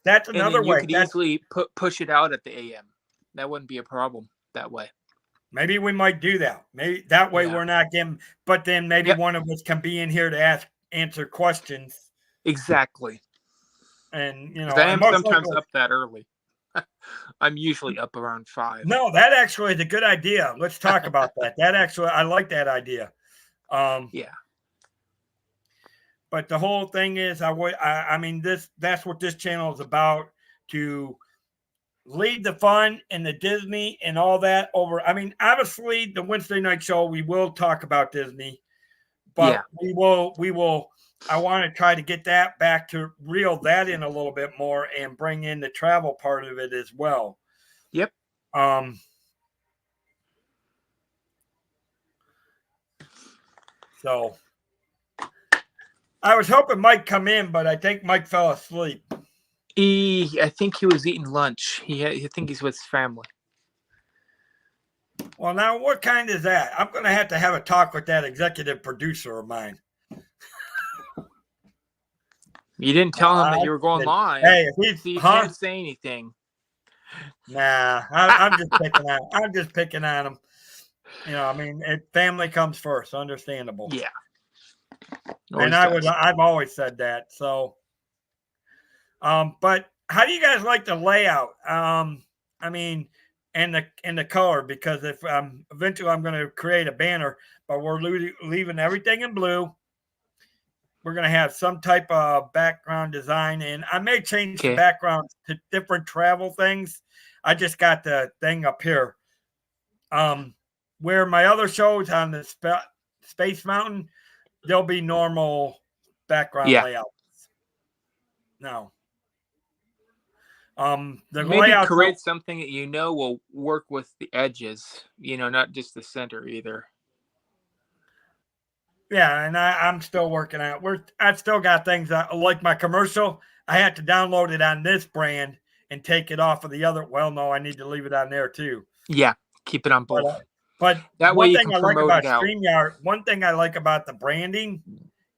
That's another way. You could easily push it out at the AM. That wouldn't be a problem that way. Maybe we might do that. Maybe that way we're not getting. But then maybe one of us can be in here to answer questions. Exactly. And I am sometimes up that early. I'm usually up around 5. No, that actually is a good idea. Let's talk about that. I like that idea. But the whole thing is, I mean, that's what this channel is about, to lead the fun and the Disney and all that over. I mean, obviously, the Wednesday night show, we will talk about Disney, but we will. I want to try to get that back to reel that in a little bit more and bring in the travel part of it as well. Yep. So I was hoping Mike come in, but I think Mike fell asleep. I think he was eating lunch. I think he's with his family. Well, now what kind is that? I'm going to have a talk with that executive producer of mine. You didn't tell him that you were going live. Hey, so you can't say anything. Nah, I'm just picking on. I'm just picking on him. You know, I mean, family comes first. Understandable. Yeah. And I've always said that. So, but how do you guys like the layout? I mean, and the color, because if eventually I'm going to create a banner, but we're leaving everything in blue. We're going to have some type of background design, and I may change the background to different travel things. I just got the thing up here. Where my other shows on the Space Mountain, there'll be normal background layouts. No. The maybe layout create something that will work with the edges, not just the center either. Yeah, and I'm still working on it. I've still got things like my commercial. I had to download it on this brand and take it off of the other. Well, no, I need to leave it on there too. Yeah, keep it on both. But that way you can promote it out. StreamYard, one thing I like about the branding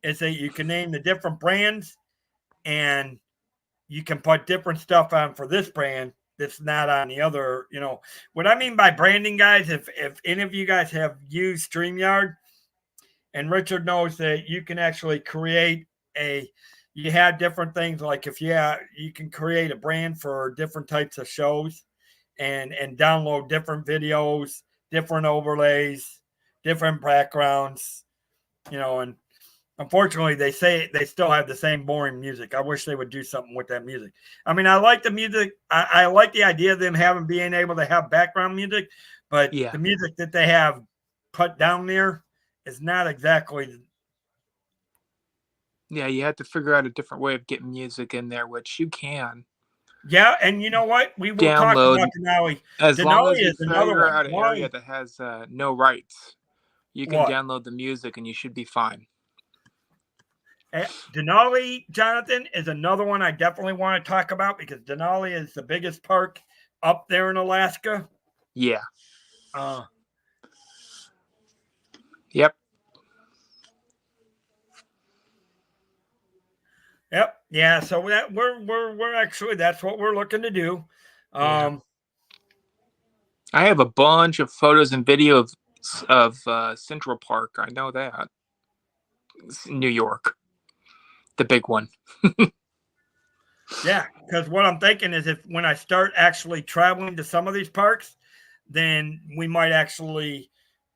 is that you can name the different brands, and you can put different stuff on for this brand that's not on the other. What I mean by branding, guys, if any of you guys have used StreamYard, and Richard knows that you can actually create you have different things, like if you can create a brand for different types of shows and download different videos, different overlays, different backgrounds, and unfortunately they say they still have the same boring music. I wish they would do something with that music. I mean, I like the music. I like the idea of them being able to have background music, but the music that they have put down there is not exactly. Yeah, you have to figure out a different way of getting music in there, which you can. Yeah, and you know what? We will talk about Denali. As long as you figure out an area that has no rights, you can download the music and you should be fine. Denali, Jonathan, is another one I definitely want to talk about, because Denali is the biggest park up there in Alaska. Yeah. Yep. Yep. Yeah. So we're actually, that's what we're looking to do. I have a bunch of photos and videos of Central Park. I know that. It's New York, the big one. Yeah, because what I'm thinking is, when I start actually traveling to some of these parks, then we might actually,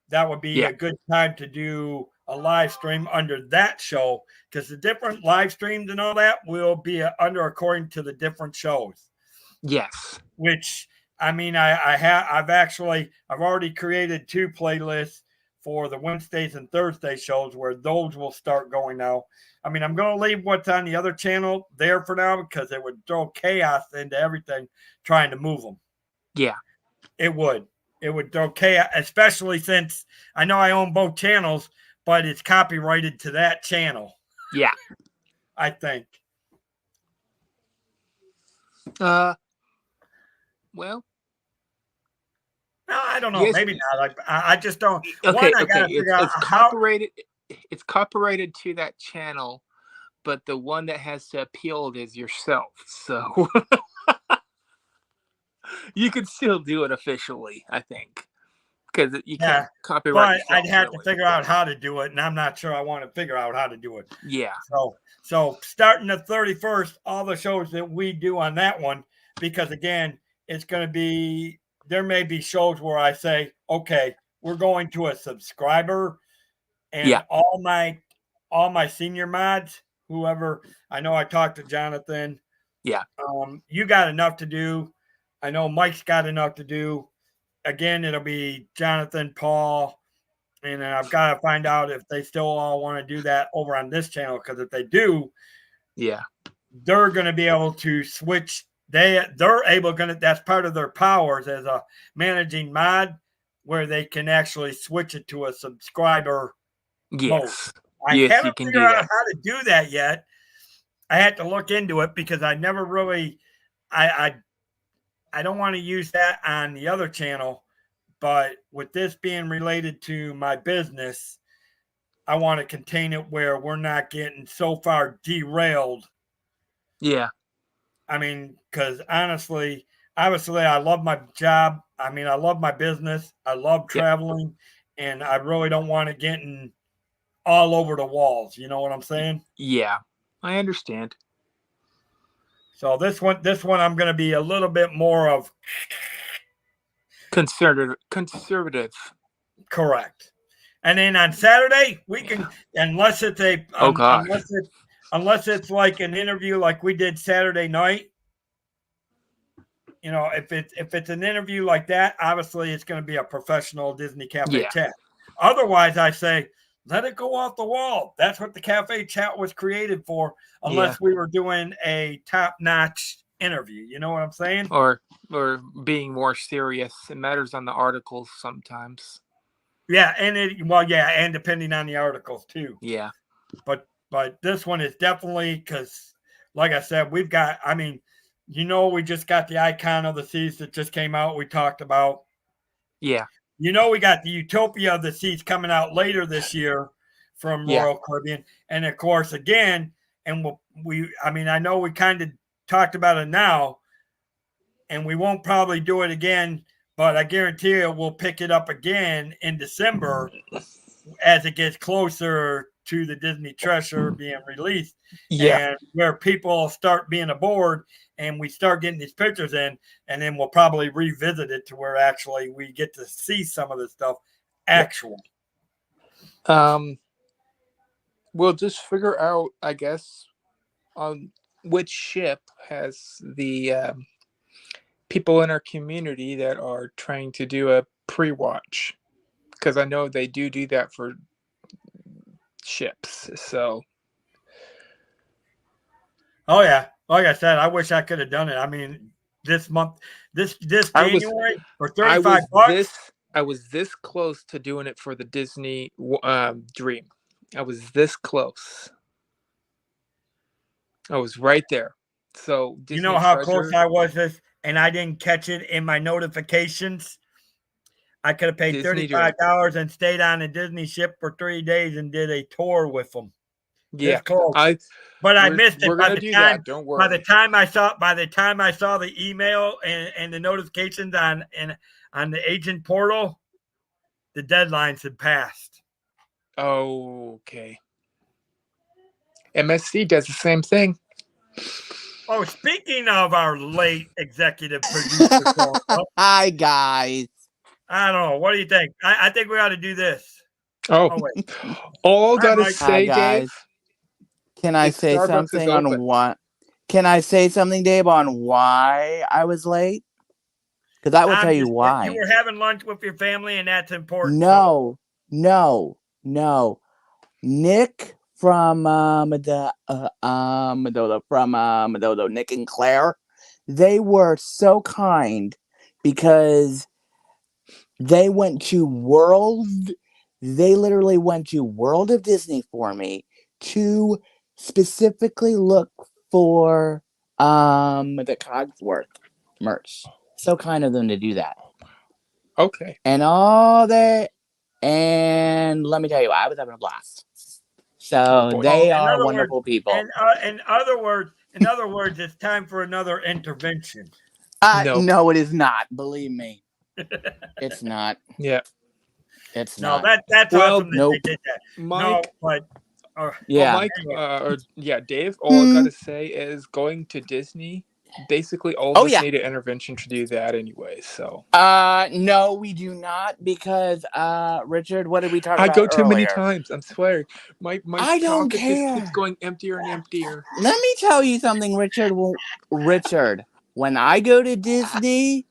that would be a good time to do a live stream under that show, because the different live streams and all that will be under according to the different shows. Yes. Which, I mean, I've already created 2 playlists for the Wednesdays and Thursday shows, where those will start going now. I mean, I'm going to leave what's on the other channel there for now, because it would throw chaos into everything trying to move them. Yeah. It would throw chaos, especially since I know I own both channels, but it's copyrighted to that channel. Yeah. I think. Well. No, I don't know. Yes. Maybe not. I just don't. Okay. It's copyrighted. It's copyrighted to that channel, but the one that has to appeal is yourself. So you could still do it officially, I think, because you can't copyright. But I'd have to figure out how to do it, and I'm not sure I want to figure out how to do it. Yeah. So starting the 31st, all the shows that we do on that one, because again, it's going to be, there may be shows where I say, okay, we're going to a subscriber, and all my senior mods whoever. I know I talked to Jonathan. Yeah. You got enough to do. I know Mike's got enough to do. Again, it'll be Jonathan, Paul, and then I've got to find out if they still all want to do that over on this channel, because if they do, yeah, they're going to be able to switch. They're able to. That's part of their powers as a managing mod, where they can actually switch it to a subscriber mode. I haven't figured out how to do that yet. I had to look into it because I never really. I don't want to use that on the other channel. But with this being related to my business, I want to contain it where we're not getting so far derailed. Yeah. I mean, because obviously, I love my job. I mean, I love my business. I love traveling, and I really don't want it getting all over the walls. You know what I'm saying? Yeah, I understand. So this one, I'm going to be a little bit more of conservative. Correct. And then on Saturday we can, unless it's unless it's like an interview like we did Saturday night. You know, if it's an interview like that, obviously it's going to be a professional Disney Cafe chat. Otherwise, I say let it go off the wall. That's what the cafe chat was created for. Unless we were doing a top-notch interview, you know what I'm saying? Or being more serious. It matters on the articles sometimes. Yeah, and depending on the articles too. Yeah. But this one is definitely, because like I said, we've got, I mean, we just got the Icon of the Seas that just came out, we talked about. Yeah. We got the Utopia of the Seas coming out later this year from Royal Caribbean. And of course, again, and I know we kind of talked about it now, and we won't probably do it again, but I guarantee you we'll pick it up again in December as it gets closer to the Disney Treasure being released. And where people start being aboard and we start getting these pictures in, and then we'll probably revisit it to where actually we get to see some of the stuff actually. We'll just figure out, I guess, on which ship has the people in our community that are trying to do a pre-watch, because I know they do that for ships. So like I said, I wish I could have done it. I mean, this month, this January for $35. I was this close to doing it for the Disney Dream. I was this close. I was right there. So Disney you know how close I was this, and I didn't catch it in my notifications. I could have paid $35 and stayed on a Disney ship for 3 days and did a tour with them. Yeah, but I missed it by the time. Don't worry. By the time I saw the email and the notifications on the agent portal, the deadlines had passed. Okay. MSC does the same thing. Oh, speaking of our late executive producer, hi guys. I don't know. What do you think? I think we ought to do this. Wait. All I gotta say, guys. Dave. Can I say something on what? Can I say something, Dave, on why I was late? Because I will tell you why. You were having lunch with your family, and that's important. No. Nick from Madodo, Nick and Claire, they were so kind because they literally went to World of Disney for me to specifically look for the Cogsworth merch. So kind of them to do that. Okay. And let me tell you, I was having a blast. So they are wonderful people. In other words, it's time for another intervention. No, it is not. Believe me, it's not. Yeah, it's not. That's awesome that they did that. Mike, Mike, Dave. All I gotta say is going to Disney basically all of Oh, us yeah. need an intervention to do that anyway. So No, we do not, because Richard, what did we talk I about go too many earlier? times. I'm swearing. My I don't topic just keeps care. going emptier and emptier. Let me tell you something, Richard. Richard, when I go to Disney,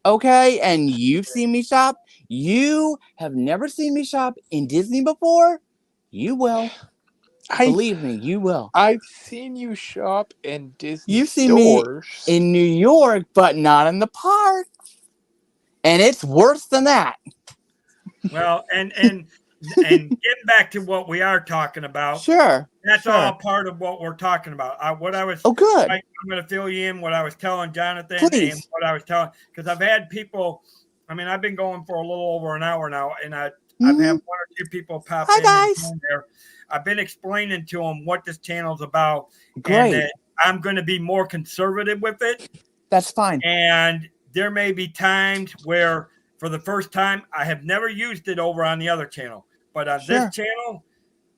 okay, and you've seen me shop, you have never seen me shop in Disney before. You will. Believe me, you will. I've seen you shop in Disney You've seen me stores. in New York, but not in the park. And it's worse than that. Well, and getting back to what we are talking about, Sure. that's sure. all part of what we're talking about. Oh, good. I'm going to fill you in what I was telling Jonathan Please. and what I was telling, because I've had people. I mean, I've been going for a little over an hour now, and I've had one or two people pop Hi, in guys. and there. I've been explaining to them what this channel's about, Great. and that I'm going to be more conservative with it. That's fine. And there may be times where, for the first time, I have never used it over on the other channel, but on Sure. this channel,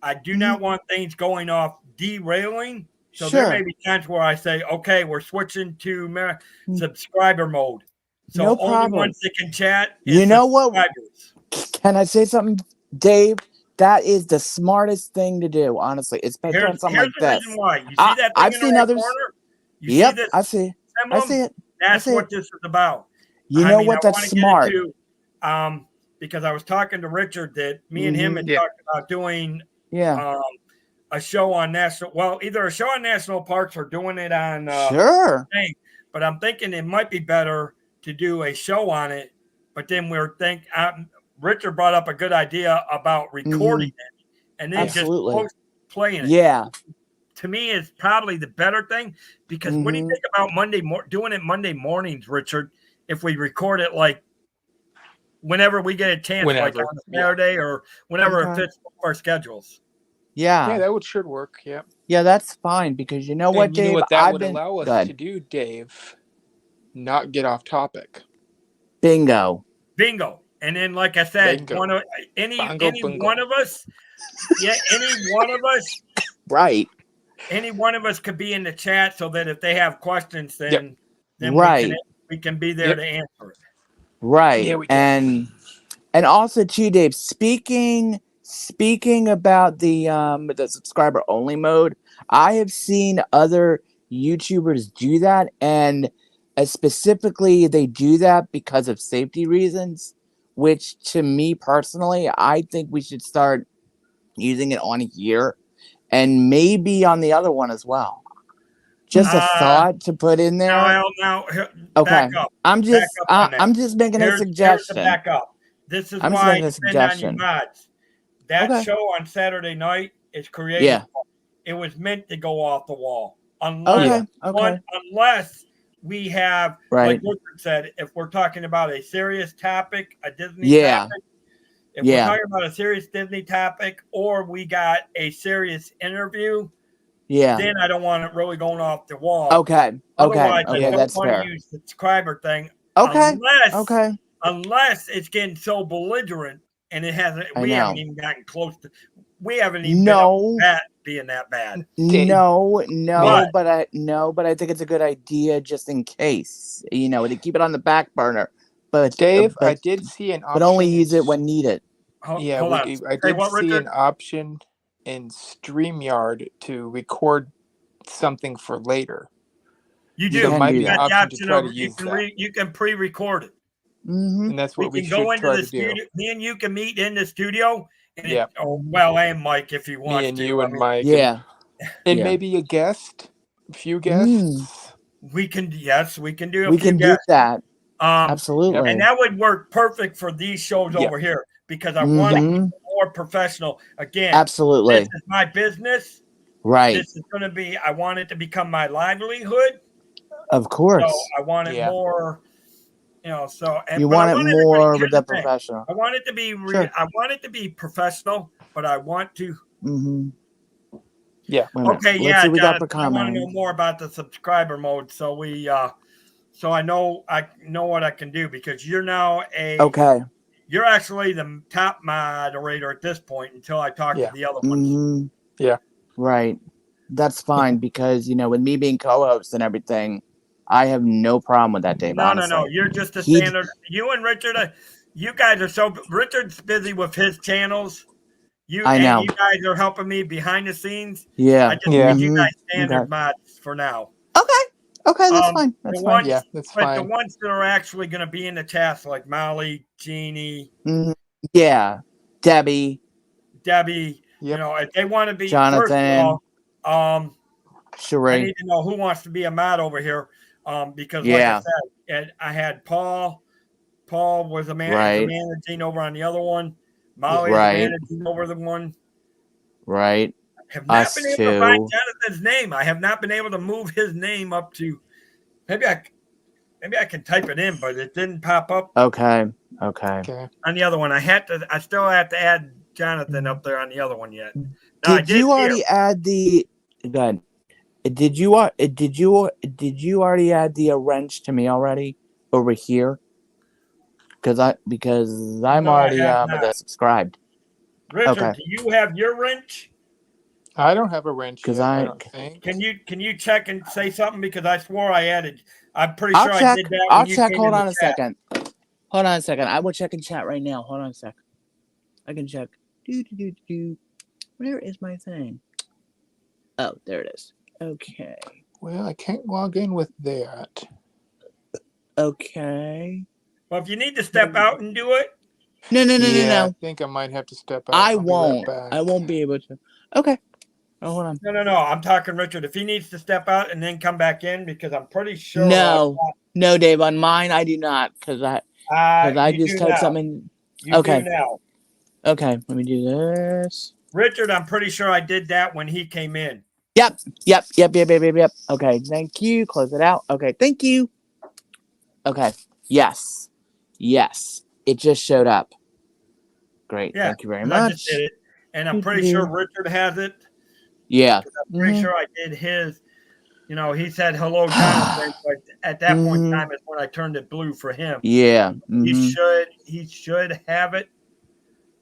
I do not want things going off derailing. So Sure. there may be times where I say, okay, we're switching to subscriber mode. So No only problem. ones that can chat is You know what? subscribers. Can I say something, Dave? That is the smartest thing to do, honestly. Especially on something like Here's the this. reason why. You see I- that thing I've in seen the right others- corner? You Yep, see this I see. emblem? I see it. That's see what it. this is about. You I know mean, what? I That's wanna get smart. into, because I was talking to Richard that me and him had Yeah. talked about doing Yeah. a show on either a show on national parks or doing it on Sure. thing. But I'm thinking it might be better to do a show on it. But then Richard brought up a good idea about recording it and then Absolutely. just playing it. Yeah. To me, it's probably the better thing, because what do you think about doing it Monday mornings, Richard? If we record it like whenever we get a chance, like Whenever. on a Saturday or whenever it Okay. fits our schedules. Yeah, that should work. Yeah. Yeah, that's fine, because you know what, And you Dave? know what that I've would been allow us good. to do, Dave? Not get off topic. Bingo. Bingo. And then, like I said, Bingo. any Bingo. one of us, any one of us, Right. any one of us could be in the chat, so that if they have questions, then Right. we can be there to answer it. Right. Yeah, we can. And also too, Dave, speaking about the subscriber only mode, I have seen other YouTubers do that, and specifically they do that because of safety reasons, which to me personally, I think we should start using it on here and maybe on the other one as well. Just a thought to put in there. Now, Okay. back up. I'm just up on that. I'm just making a Here's the suggestion. back up. This is I'm just why making a it's been on your suggestion. mods. That Okay. show on Saturday night is created. Yeah. It was meant to go off the wall. Unless we have, Right. like Richard said, if we're talking about a serious topic, a Disney Yeah. topic, if Yeah. we're talking about a serious Disney topic, or we got a serious interview, Yeah. then I don't want it really going off the wall. Okay. Otherwise, I Okay. don't That's want fair. to use the subscriber thing. Okay. Okay. Unless it's getting so belligerent and we haven't even gotten close to, we haven't even been being that bad. No, What? but I think it's a good idea just in case, to keep it on the back burner. But Dave, I did see an option. But only use it when needed. Hold on. I did see Richard? an option in StreamYard to record something for later. You do. There might be an got the option to try to you use can that. You can pre-record it. Mm-hmm. And that's what we can should go into try the to studio. do. Me and you can meet in the studio. And Yeah. And Mike, if you want. Me and you and Mike. Yeah. And Yeah. maybe a guest, a few guests. We can do a few can guests. do that. Um, Absolutely. And that would work perfect for these shows over here, because I want to be more professional. Again, Absolutely. this is my business. Right. This is going to be, I want it to become my livelihood. Of course. So I want it more, so. You want it more with the professional. I want it to be, I want it to be professional, but I want to. Mm-hmm. Yeah. Okay. Let's see what we got for I want to comment. know more about the subscriber mode. So so I know what I can do, because you're now you're actually the top moderator at this point until I talk to the other ones. Mm-hmm. Yeah. Right. That's fine because with me being co-host and everything, I have no problem with that, Dave. No. honestly. You're just a He- standard. You and Richard, you guys are so. Richard's busy with his channels. I know. You guys are helping me behind the scenes. Yeah. I just Yeah. need you guys standard Okay. mods for now. Okay, that's fine. That's the fine. ones, Yeah, that's but the fine. ones that are actually going to be in the cast, like Molly, Jeannie, Mhm. Yeah. Debbie, Debbie, Yep. if they want to be, Jonathan, first of all, I Sheree. need to know who wants to be a mod over here. Because Yeah. like I said, I had Paul. Paul was Right. managing over on the other one. Molly Right. is managing over the one. Right. I have not Us been able to find too. Jonathan's name. I have not been able to move his name up to. Maybe I can type it in, but it didn't pop up Okay. Okay. on the other one. I still have to add Jonathan up there on the other one yet. No, I Did you already add the? Good. Did you already add the wrench to me already over here? Because I'm No, I already have not. subscribed. Richard, Okay. do you have your wrench? I don't have a wrench 'Cause yet, I- I don't think. Can you check and say something, because I swore I added. I'm pretty I'll sure I check. did that. I'll when you check. came Hold in the on a chat. second. Hold on a second. I will check in chat right now. Hold on a sec. I can check. Where is my thing? Oh, there it is. Okay. Well, I can't log in with that. Okay. Well, if you need to step out and do it, No. I think I might have to step out. I I'll be right won't. back. I won't be able to. Okay. Oh, hold on. no. I'm talking Richard. If he needs to step out and then come back in, because I'm pretty sure. No, Dave. On mine, I do not, because I you just do typed now. something. You Okay. do now. Okay, let me do this. Richard, I'm pretty sure I did that when he came in. Yep. Okay, thank you. Close it out. Okay, thank you. Okay. Yes. It just showed up. Great. Yeah, Thank you very 'cause I much. just did it, and I'm pretty sure Richard has it. Yeah. I'm pretty sure I did his. He said hello, Jonathan, but at that point in time is when I turned it blue for him. Yeah. He should have it.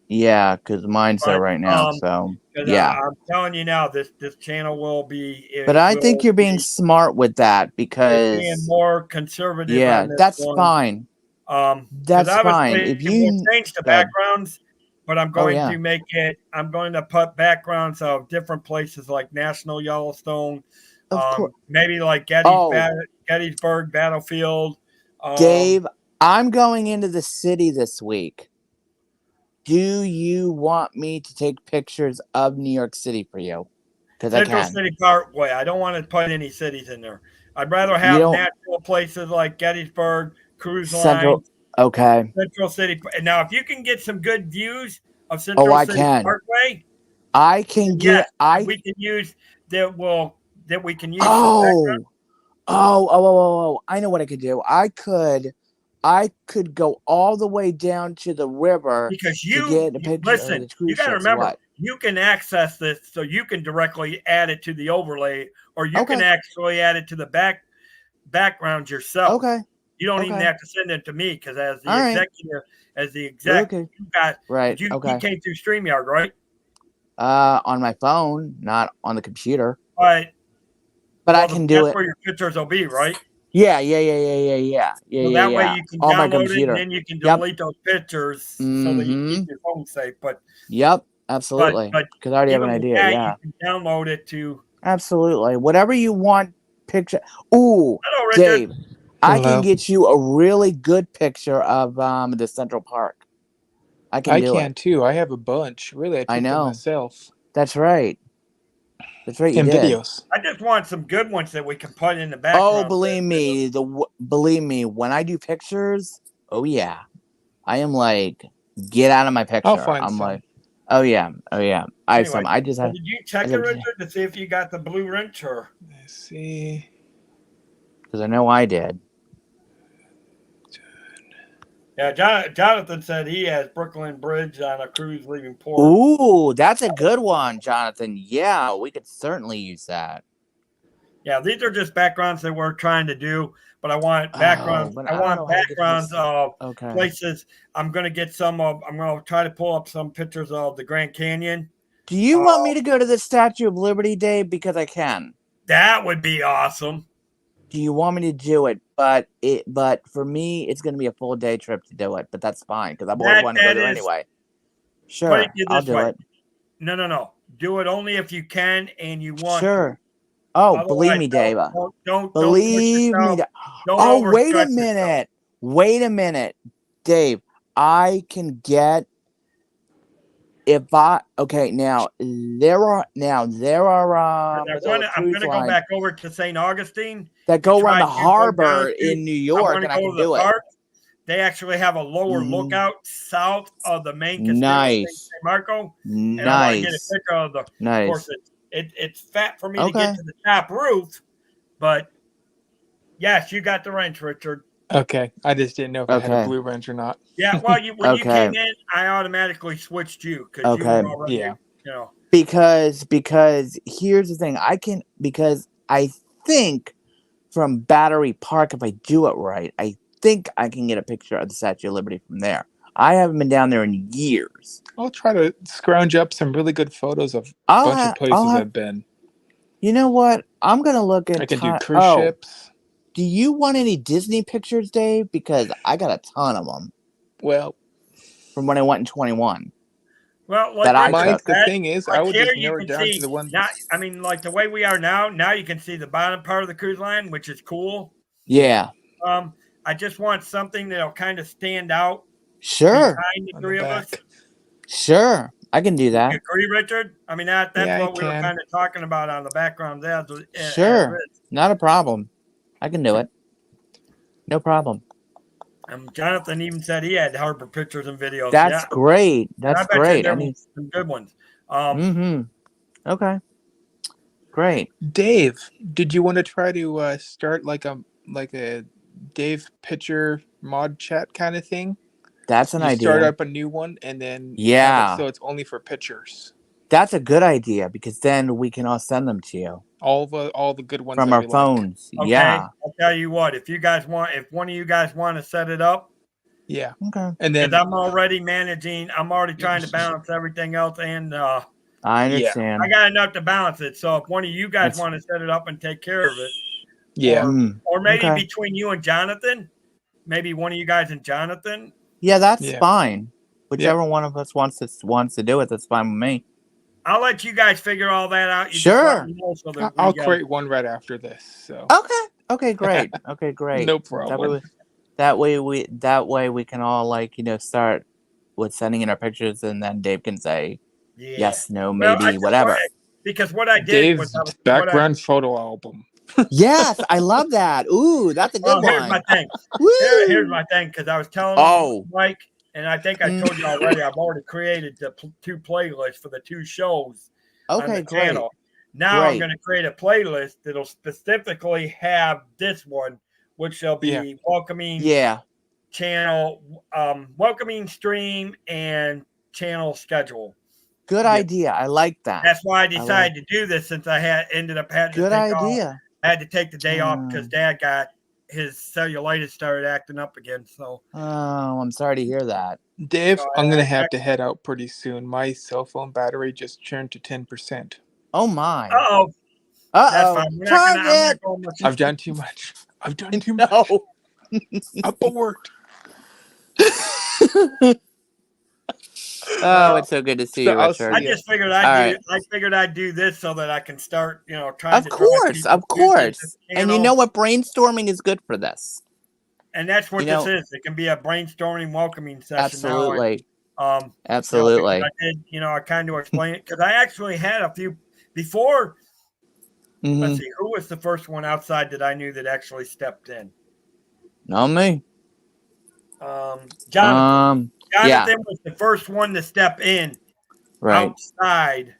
Yeah, because mine's there But, right now. So 'Cause yeah. I'm telling you now, this channel will be. But I think you're being smart with that because being more conservative. yeah, on this that's one. fine. That's fine. If we'll change the Go ahead. backgrounds, but I'm going yeah. to make it. I'm going to put backgrounds of different places like National Yellowstone, Of course. maybe like Gettysburg Battlefield. Dave, I'm going into the city this week. Do you want me to take pictures of New York City for you? Because I Central can. City Parkway. I don't want to put any cities in there. I'd rather have natural places like Gettysburg, cruise Central. lines. Okay. Central City. Now, if you can get some good views of Central City Parkway, I can get. We can use that. We can use. Oh! I know what I could do. I could go all the way down to the river because to get a picture listen. of the cruise You got to ships. remember, What? you can access this, so you can directly add it to the overlay, or you can actually add it to the background yourself. Okay. You don't even have to send it to me, because as the executive, you got right. You came through StreamYard, right? On my phone, not on the computer. But I can do it. That's where your pictures will be, right? Yeah. So that way you can download it, and then you can delete those pictures so that you keep your phone safe. But absolutely. Because I already have an idea. You can download it to absolutely whatever you want. Picture. Ooh, hello, Richard. Dave. I can get you a really good picture of the Central Park. I can too. I have a bunch. Really, I took them myself. That's right. You did. Videos. I just want some good ones that we can put in the background. Oh, believe me, when I do pictures, oh yeah, I am like, get out of my picture. I'll find some. Like, oh yeah. I have some. I just have. Did you check it, Richard, to see if you got the blue wrench or? Let's see. Because I know I did. Yeah, Jonathan said he has Brooklyn Bridge on a cruise leaving port. Ooh, that's a good one, Jonathan. Yeah, we could certainly use that. Yeah, these are just backgrounds that we're trying to do, but I want backgrounds. I want backgrounds of places. I'm going to get I'm going to try to pull up some pictures of the Grand Canyon. Do you want me to go to the Statue of Liberty, Dave? Because I can. That would be awesome. Do you want me to do it? But for me, it's going to be a full day trip to do it. But that's fine because I've always wanted to go there anyway. Sure, I'll do it. No. Do it only if you can and you want. Sure. Oh, believe me, Dave. Don't believe me. Oh, wait a minute. Wait a minute, Dave. I can get. Now there are I'm gonna go back over to St. Augustine that go around the harbor in New York, and I can do it. They actually have a lower lookout south of the main casino, Nice. San Marco. And Nice. I want to get a picture of the. Nice. Of course, it's fat for me to get to the top roof, but yes, you got the wrench, Richard. Okay, I just didn't know if I had a blue wrench or not. Yeah, well, when you came in, I automatically switched you because you were already, you know. Because here's the thing, because I think from Battery Park, if I do it right, I think I can get a picture of the Statue of Liberty from there. I haven't been down there in years. I'll try to scrounge up some really good photos of a bunch of places I've been. You know what? I'm gonna look at. I can do cruise ships. Do you want any Disney pictures, Dave? Because I got a ton of them. Well, from when I went in 21. Well, the thing is, I would just narrow it down to the ones. Now, I mean, like the way we are now. Now you can see the bottom part of the cruise line, which is cool. Yeah. I just want something that'll kind of stand out. Sure. Behind the three of us. Sure, I can do that. You agree, Richard? I mean, that's what we were kind of talking about on the background there. Sure, not a problem. I can do it. No problem. Jonathan even said he had harbor pictures and videos. That's great. That's great. I need some good ones. Okay. Great. Dave, did you want to try to start like a Dave picture mod chat kind of thing? That's an idea. Start up a new one and then so it's only for pictures. That's a good idea because then we can all send them to you. All the good ones from our phones. Okay. Yeah. I'll tell you what, if one of you guys want to set it up. Yeah. Okay. And then I'm already trying to balance everything else and I understand. I got enough to balance it. So if one of you guys want to set it up and take care of it. Yeah. Or maybe between you and Jonathan, maybe one of you guys and Jonathan. Yeah, that's fine. Whichever one of us wants to do it, that's fine with me. I'll let you guys figure all that out. Sure. I'll create one right after this. So Okay, great. Okay, great. No problem. That way we can all start with sending in our pictures, and then Dave can say yes, no, maybe, whatever. Because what I did was background photo album. Yes, I love that. Ooh, that's a good one. Here's my thing. Here's my thing, because I was telling Mike. And I think I told you already, I've already created the two playlists for the two shows on the channel. Now I'm going to create a playlist that'll specifically have this one, which will be welcoming channel, welcoming stream and channel schedule. Good idea. I like that. That's why I decided to do this since I ended up having to had to take the day off because Dad got his cellulitis started acting up again. So I'm sorry to hear that, Dave. I'm gonna have to head out pretty soon. My cell phone battery just turned to 10%. Oh my! I've done too much. No. Abort. Oh, it's so good to see you, Richard. I just figured I'd do this so that I can start, trying. Of course. And you know what? Brainstorming is good for this. And that's what this is. It can be a brainstorming, welcoming session. Absolutely. Absolutely. I did, I kind of explained it because I actually had a few before. Let's see, who was the first one outside that I knew that actually stepped in? Not me. Jonathan. Jonathan was the first one to step in outside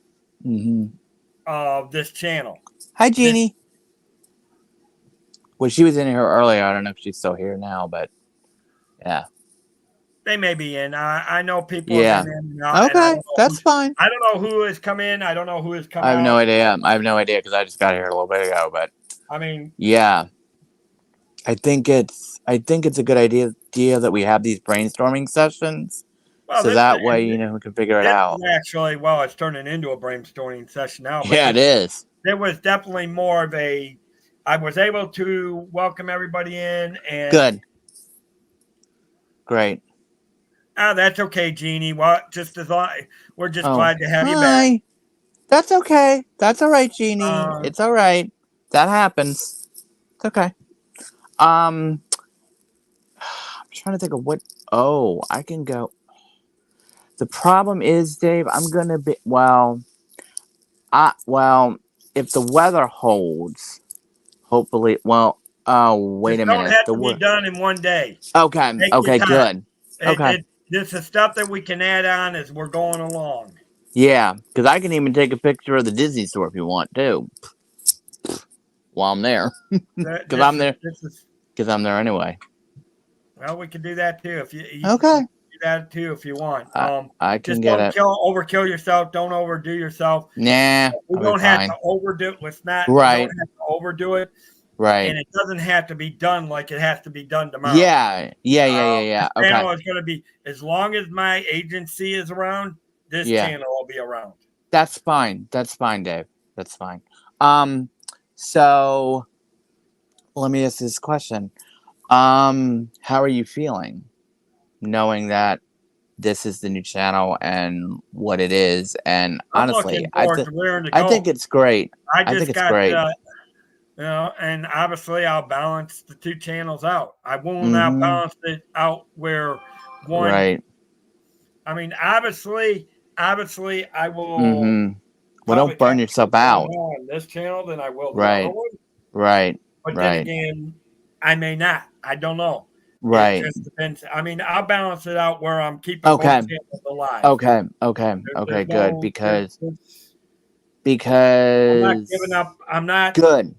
of this channel. Hi, Jeannie. Well, she was in here earlier. I don't know if she's still here now, but yeah. They may be in. I know people. Yeah. Okay, that's fine. I don't know who has come in. I don't know who has come out. I have no idea because I just got here a little bit ago. But I mean, yeah, I think it's a good idea that we have these brainstorming sessions Well, so this that is- way, you know, we can figure it this out. is actually, well, it's turning into a brainstorming session now. But Yeah, it is. It was definitely more of a. I was able to welcome everybody in, and Good. Great. That's okay, Jeannie. Well, just as long we're just Oh, glad to have you back. hi. That's okay. That's all right, Jeannie. It's all right. That happens. It's okay. I'm trying to think of what. Oh, I can go. The problem is, Dave, I'm gonna be well. If the weather holds, hopefully. Well, oh, wait a Don't minute. have The to be done in one day. Okay. Take your Okay. time. Good. Okay. This is stuff that we can add on as we're going along. Yeah, because I can even take a picture of the Disney store if you want too. While I'm there, because I'm there. Because I'm there anyway. Well, we can do that too if you Okay. can do that too if you want. I can just get don't it. overkill yourself. Don't overdo yourself. Nah, We don't have to overdo it. Let's not. Right. We don't have to overdo it. Right. And it doesn't have to be done like it has to be done tomorrow. Yeah. This Okay. channel is going to be, as long as my agency is around, this channel will be around. That's fine. That's fine, Dave. That's fine. So let me ask this question. How are you feeling knowing that this is the new channel and what it is? And honestly, I think it's great. I think it's great. And obviously I'll balance the two channels out. I will not balance it out where one. Right. I mean, obviously I will. Well, don't burn yourself out. More on this channel than I will. Right. Right. But then again, I may not. I don't know. Right. It just depends. I mean, I'll balance it out where I'm keeping both channels alive. Okay. Good. Because I'm not giving up. Good.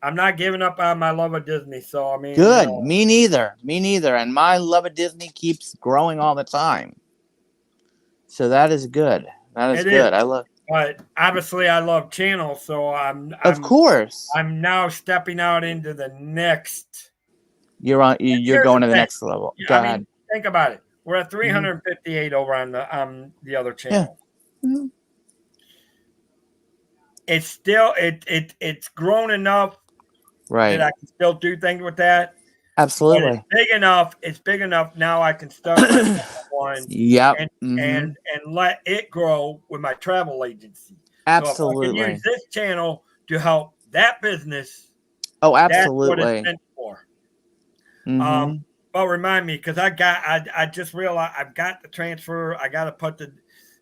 I'm not giving up on my love of Disney. So I mean, good. Me neither. And my love of Disney keeps growing all the time. So that is good. That is good. I love. But obviously, I love channels, so of course. I'm now stepping out into the next. You're on. You're going to the next level. Go ahead. Think about it. We're at 358 over on the other channel. Yeah. It's still it's grown enough. Right. That I can still do things with that. Absolutely. It's big enough now I can start one. Yep. And let it grow with my travel agency. Absolutely. So if I can use this channel to help that business. Oh, absolutely. That's what it's meant for. But remind me, because I just realized I've got the transfer. I got to put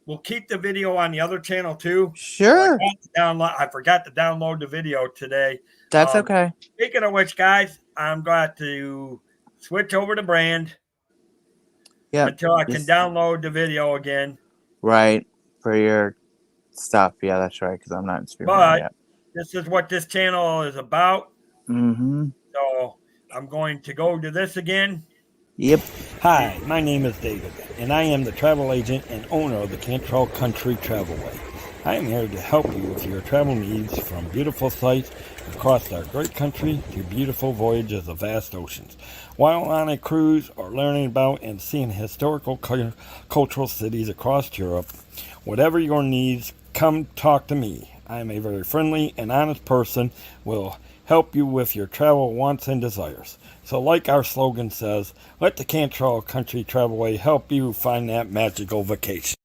we'll keep the video on the other channel too. Sure. So I forgot to download the video today. That's okay. Speaking of which, guys, I'm going to switch over to Brand. Yeah. Until I can download the video again. Right. For your stuff. Yeah, that's right. Because I'm not in streaming yet. This is what this channel is about. So I'm going to go to this again. Yep. Hi, my name is David, and I am the travel agent and owner of the Cantrell Country Travelway. I am here to help you with your travel needs, from beautiful sights across our great country to beautiful voyages of vast oceans. While on a cruise or learning about and seeing historical cultural cities across Europe, whatever your needs, come talk to me. I am a very friendly and honest person, will help you with your travel wants and desires. So like our slogan says, let the Cantrell Country Travelway help you find that magical vacation.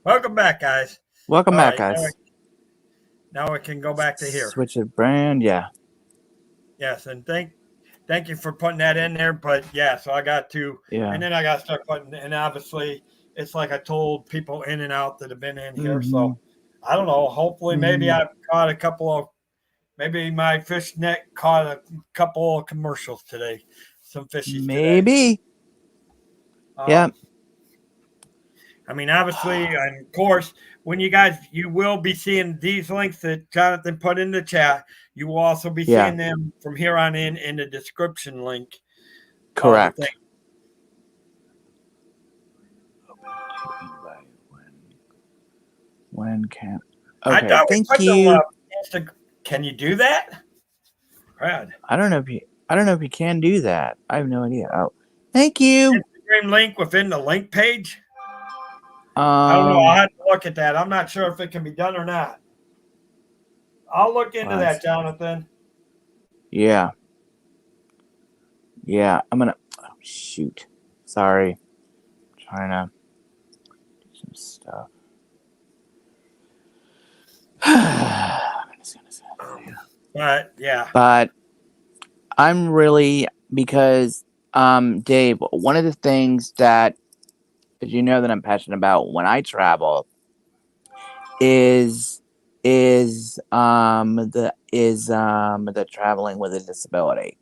Welcome back, guys. Welcome All back, right, guys. Now we can go back to here. Switch of brand, yeah. Yes, and thank you for putting that in there. But yeah, so I got to, Yeah. and then I got to start putting, and obviously it's like I told people in and out that have been in here. Mhm. So I don't know. Hopefully, maybe Mhm. I've caught a couple of, maybe my fish net caught a couple of commercials today. Some fishies today. Maybe. Yeah. I mean, obviously, and of course, when you will be seeing these links that Jonathan put in the chat. You will also be Yeah. seeing them from here on in the description link. Correct. When can? I Okay. thought we Thank put you. them, can you do that, Brad? I don't know if you can do that. I have no idea. Oh, thank you. Instagram link within the link page. I don't know. I'll have to look at that. I'm not sure if it can be done or not. I'll look into that, Jonathan. Yeah. Yeah. I'm gonna. Oh, shoot. Sorry. I'm trying to do some stuff. But yeah. But I'm really, because Dave, one of the things that, as you know, that I'm passionate about when I travel is the traveling with a disability,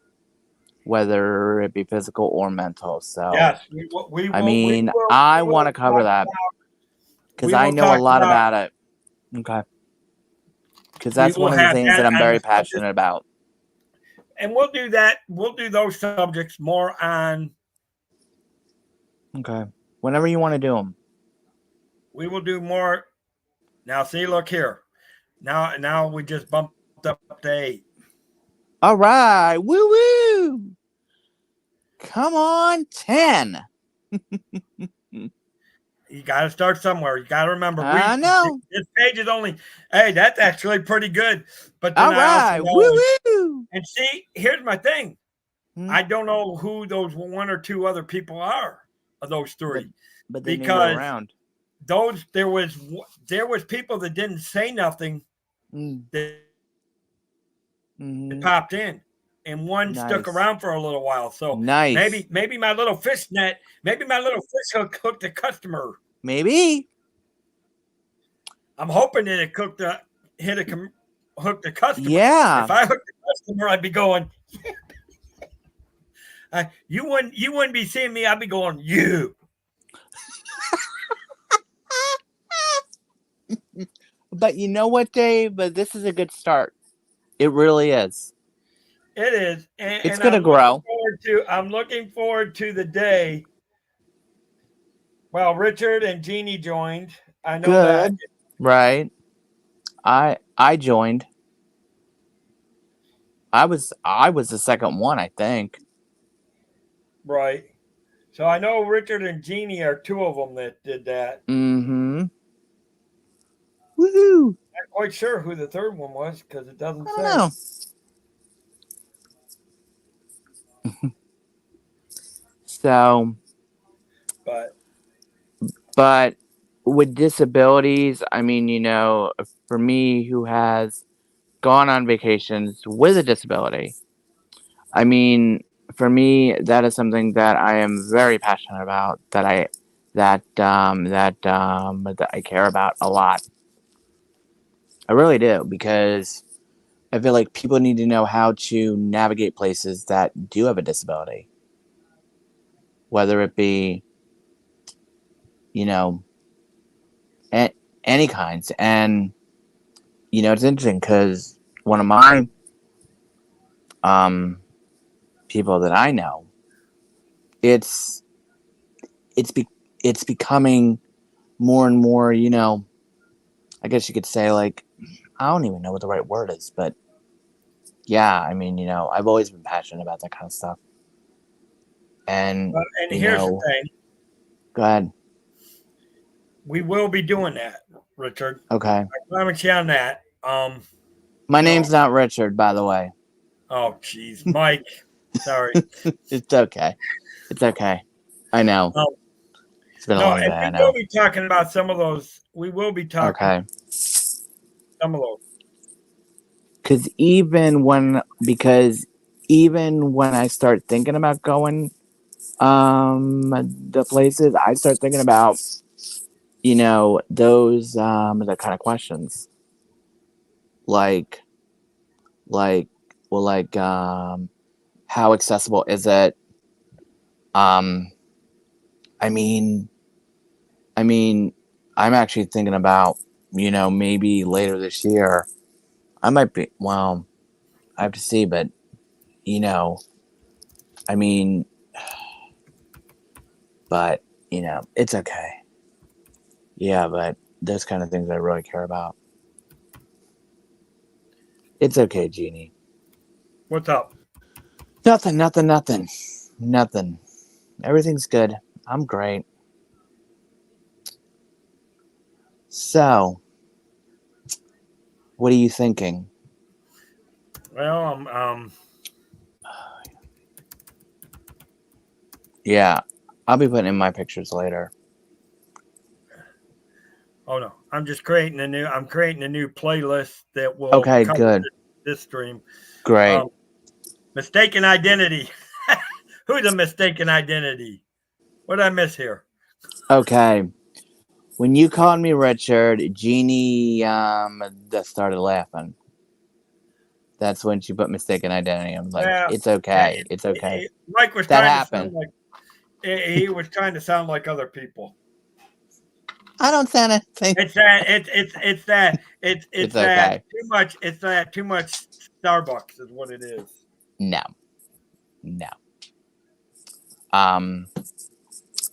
whether it be physical or mental. So yes, I want to cover that because I know a lot about it. Okay. Because that's one of the things that I'm very passionate about. And we'll do that. We'll do those subjects more on. Okay. Whenever you want to do them. We will do more. Now, see, look here. Now we just bumped up to 8. All right. Woo woo. Come on, 10. You got to start somewhere. You got to remember. I know. This page is only, hey, that's actually pretty good. But all right. Woo woo. And see, here's my thing. I don't know who those 1 or 2 other people are of those 3. But they because around. There was people that didn't say nothing that popped in, and one stuck around for a little while. So maybe my little fish net, maybe my little fish hooked the customer. Maybe. I'm hoping that it hooked the customer. Yeah. If I hooked the customer, I'd be going. You wouldn't be seeing me. I'd be going you. But you know what, Dave? But this is a good start. It really is. It is. It's going to grow. I'm looking forward to the day. Well, Richard and Jeannie joined. I know that. Right. I joined. I was the second one, I think. Right. So I know Richard and Jeannie are 2 of them that did that. Mm-hmm. Woohoo! Not quite sure who the 3rd one was because it doesn't say. I don't know. So, but with disabilities, I mean, for me who has gone on vacations with a disability, I mean, for me, that is something that I am very passionate about, that I care about a lot. I really do, because I feel like people need to know how to navigate places that do have a disability. Whether it be, any kinds. And, it's interesting because one of my people that I know, it's becoming more and more, I guess you could say, like, I don't even know what the right word is, but yeah, I mean, I've always been passionate about that kind of stuff. And here's the thing. Go ahead. We will be doing that, Richard. Okay. I promise you on that. My name's not Richard, by the way. Oh, jeez, Mike. Sorry. It's okay. It's okay. I know. It's been a No, long day, I and we will know. be talking about some of those. We will be talking Okay. some of those. Because even when I start thinking about going the places, I start thinking about, those the kind of questions. Like how accessible is it? I mean, I'm actually thinking about, maybe later this year, I might be, well, I have to see, but, I mean, but, it's okay. Yeah, but those kind of things I really care about. It's okay, Jeannie. What's up? Nothing. Everything's good. I'm great. So, what are you thinking? Well, Yeah, I'll be putting in my pictures later. oh no, I'm creating a new playlist that will Okay, cover good. this stream. Great. Mistaken identity. Who's a mistaken identity? What did I miss here? Okay. When you called me Richard, Jeannie that started laughing. That's when she put mistaken identity. I'm like, Yeah, it's okay. It's okay. Mike was That trying happened. to sound like he was trying to sound like other people. I don't sound anything. It's that okay. too much. It's that too much Starbucks is what it is. No.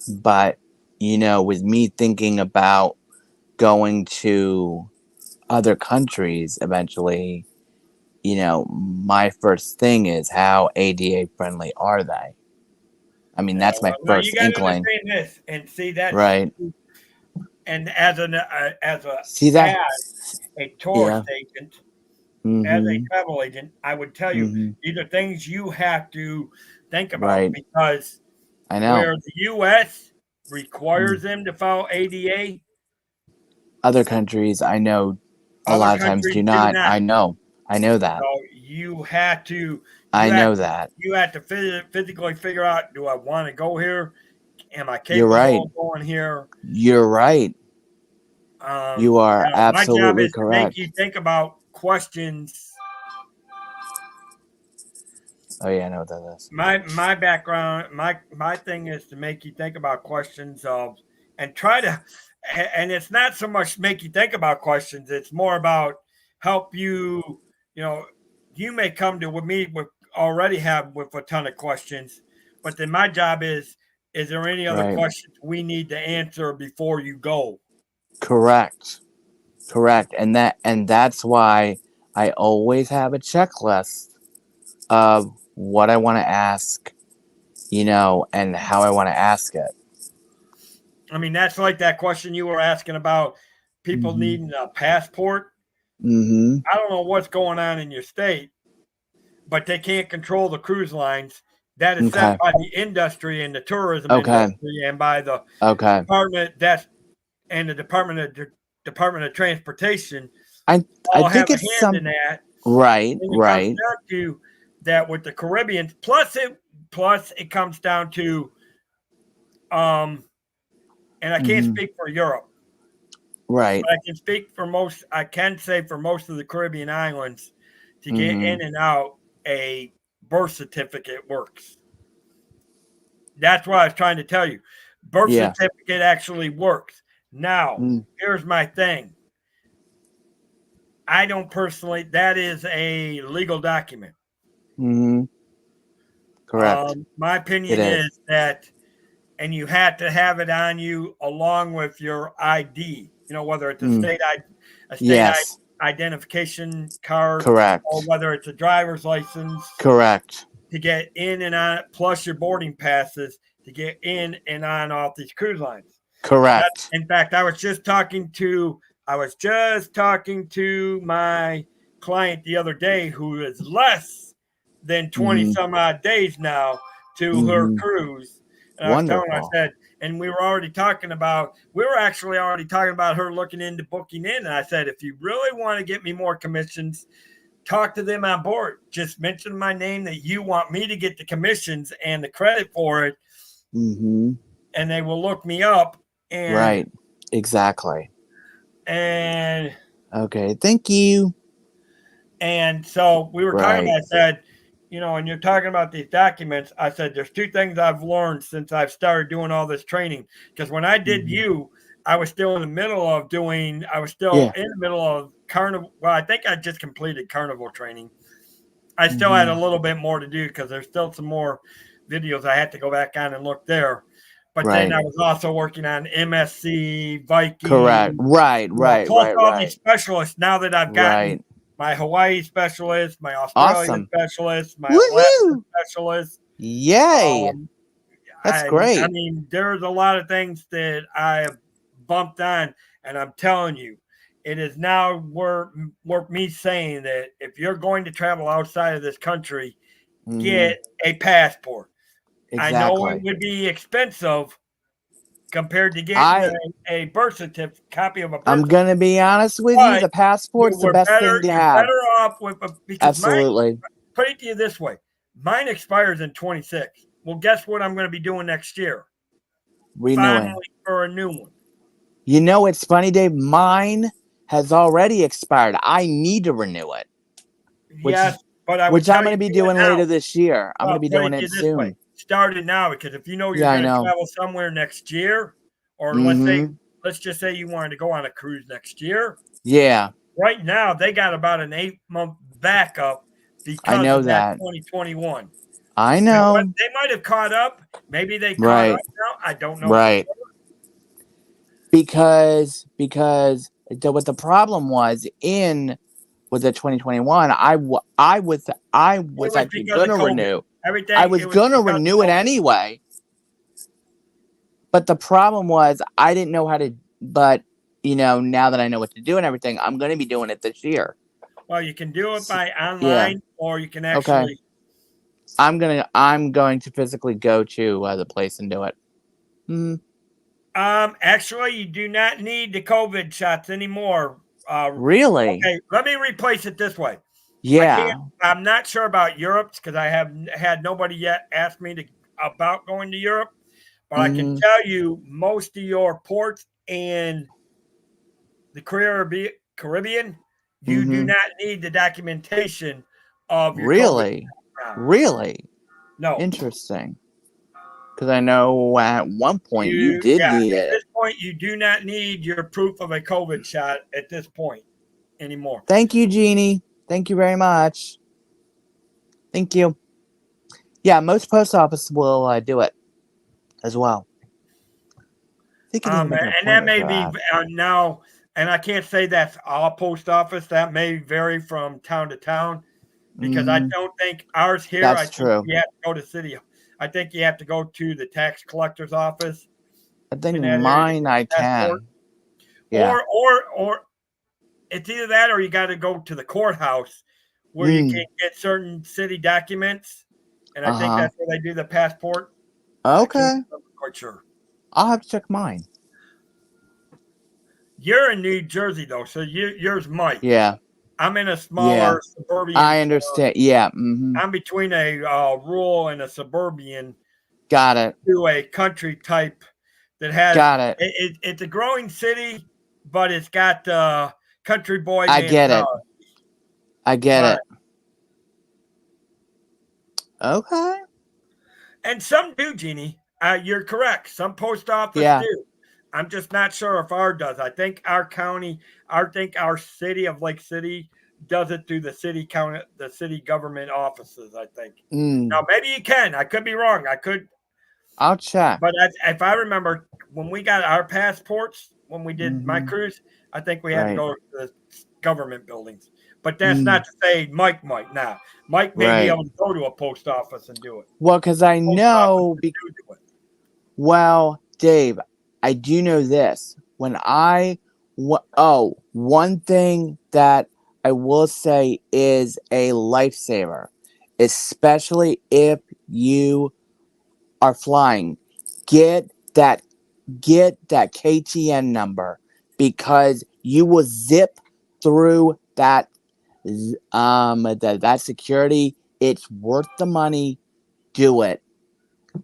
But with me thinking about going to other countries eventually, my first thing is how ADA friendly are they? I mean, that's my first you gotta inkling. understand this and see that Right. And as a tourist agent, as a travel agent, I would tell you these are things you have to think about because I know where the U.S. requires them to follow ADA, other countries I know a lot of times do not. I know that. So you have to. You have to physically figure out: do I want to go here? Am I capable of going here? You're right. You are absolutely my job is correct. To make you think about questions. Oh yeah, I know what that is. My background, my thing is to make you think about questions of and try to, and it's not so much make you think about questions. It's more about help you. You may come to with me with already have with a ton of questions, but then my job is there any other questions we need to answer before you go? Correct. And that's why I always have a checklist of what I want to ask, and how I want to ask it. I mean, that's like that question you were asking about people needing a passport. I don't know what's going on in your state, but they can't control the cruise lines. That is set by the industry and the tourism industry and by the department and the Department of Transportation. I think it's a hand in that. Right. It comes down to that with the Caribbean. Plus it comes down to and I can't speak for Europe. Right. But I can speak for most. I can say for most of the Caribbean islands, to get in and out, a birth certificate works. That's what I was trying to tell you. Birth certificate actually works. Now, here's my thing. I don't personally. That is a legal document. Correct. My opinion is that, and you have to have it on you along with your ID. Whether it's a state identification card, correct, or whether it's a driver's license, correct, to get in and on, plus your boarding passes to get in and on off these cruise lines. Correct. In fact, I was just talking to my client the other day who is less than 20 some odd days now to her cruise. And I was telling her, I said, and we were actually already talking about her looking into booking in. And I said, if you really want to get me more commissions, talk to them on board. Just mention my name that you want me to get the commissions and the credit for it. Mm-hmm. And they will look me up. And, Right. Exactly. And okay, thank you. And so we were talking about, I said, and you're talking about these documents. I said, there's two things I've learned since I've started doing all this training. Because when I did I was still in the middle of carnival. Well, I think I just completed carnival training. I still had a little bit more to do because there's still some more videos I had to go back on and look there. But then I was also working on MSC, Viking. Correct. Right. Plus all these specialists now that I've gotten my Hawaii specialist, my Australian specialist, my Alaska specialist. Yay. That's great. I mean, there's a lot of things that I have bumped on, and I'm telling you, it is now worth me saying that if you're going to travel outside of this country, get a passport. Exactly. I know it would be expensive compared to getting a birth certificate, copy of a birth certificate. I'm going to be honest with you. The passport's the best thing to have. Better off with absolutely. Put it to you this way. Mine expires in 26. Well, guess what I'm going to be doing next year? Renewing. Finally for a new one. You know, it's funny, Dave. Mine has already expired. I need to renew it. Which I'm going to be doing later this year. I'm going to be doing it soon. Start it now, because if you know you're going to travel somewhere next year, or let's just say you wanted to go on a cruise next year. Yeah. Right now, they got about an 8-month backup because I know of that 2021. I know. They might have caught up. Maybe they caught up now. I don't know. Right. Because what the problem was with the 2021, I was actually going to renew. I was going to renew it anyway. But the problem was I didn't know how to, but now that I know what to do and everything, I'm going to be doing it this year. Well, you can do it by online or you can actually. Okay. I'm going to physically go to the place and do it. Actually, you do not need the COVID shots anymore. Really? Okay, let me replace it this way. Yeah. I'm not sure about Europe because I have had nobody yet ask me about going to Europe. But I can tell you most of your ports in the Caribbean, you do not need the documentation of your Really? Really? No. Interesting. Because I know at one point you did need it. At this point, you do not need your proof of a COVID shot at this point anymore. Thank you, Jeannie. Thank you very much. Thank you. Yeah, most post offices will do it as well. And that may be now, and I can't say that's all post office. That may vary from town to town because I don't think ours here. That's true. You have to go to city. I think you have to go to the tax collector's office. I think mine I can. Yeah. Or it's either that or you got to go to the courthouse where you can get certain city documents. And I think that's where they do the passport. Okay. I'm not quite sure. I'll have to check mine. You're in New Jersey, though, so yours might. Yeah. I'm in a smaller suburban. I understand. I'm between a rural and a suburban. Got it. To a country type that has. Got it. It's a growing city, but it's got country boy. I get it. it. Okay. And some do, Jeannie. You're correct. Some post office do. I'm just not sure if ours does. I think our county, our city of Lake City does it through the city government offices, I think. Now, maybe you can. I could be wrong. I'll check. But if I remember, when we got our passports, when we did my cruise, I think we had to go to the government buildings. But that's not to say Mike might not. Mike may be able to go to a post office and do it. Well, because I know. Well, Dave, I do know this. One thing that I will say is a lifesaver, especially if you are flying. Get that get that KTN number because you will zip through that that security. It's worth the money. Do it.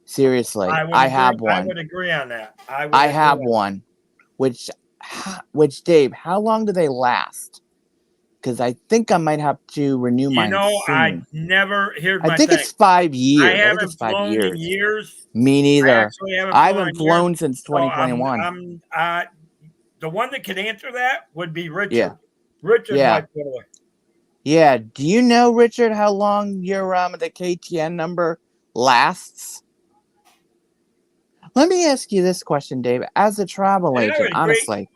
Seriously. I have one. I would agree on that. I have one. Which Dave, how long do they last? Because I think I might have to renew mine soon. I never. Here's my I think thing. it's 5 years. I haven't flown in years. Me neither. I haven't in flown years. since 2021. The one that could answer that would be Richard. Yeah. Richard Yeah. might be able to. Yeah. Do you know, Richard, how long your the KTN number lasts? Let me ask you this question, Dave. As a travel agent, honestly.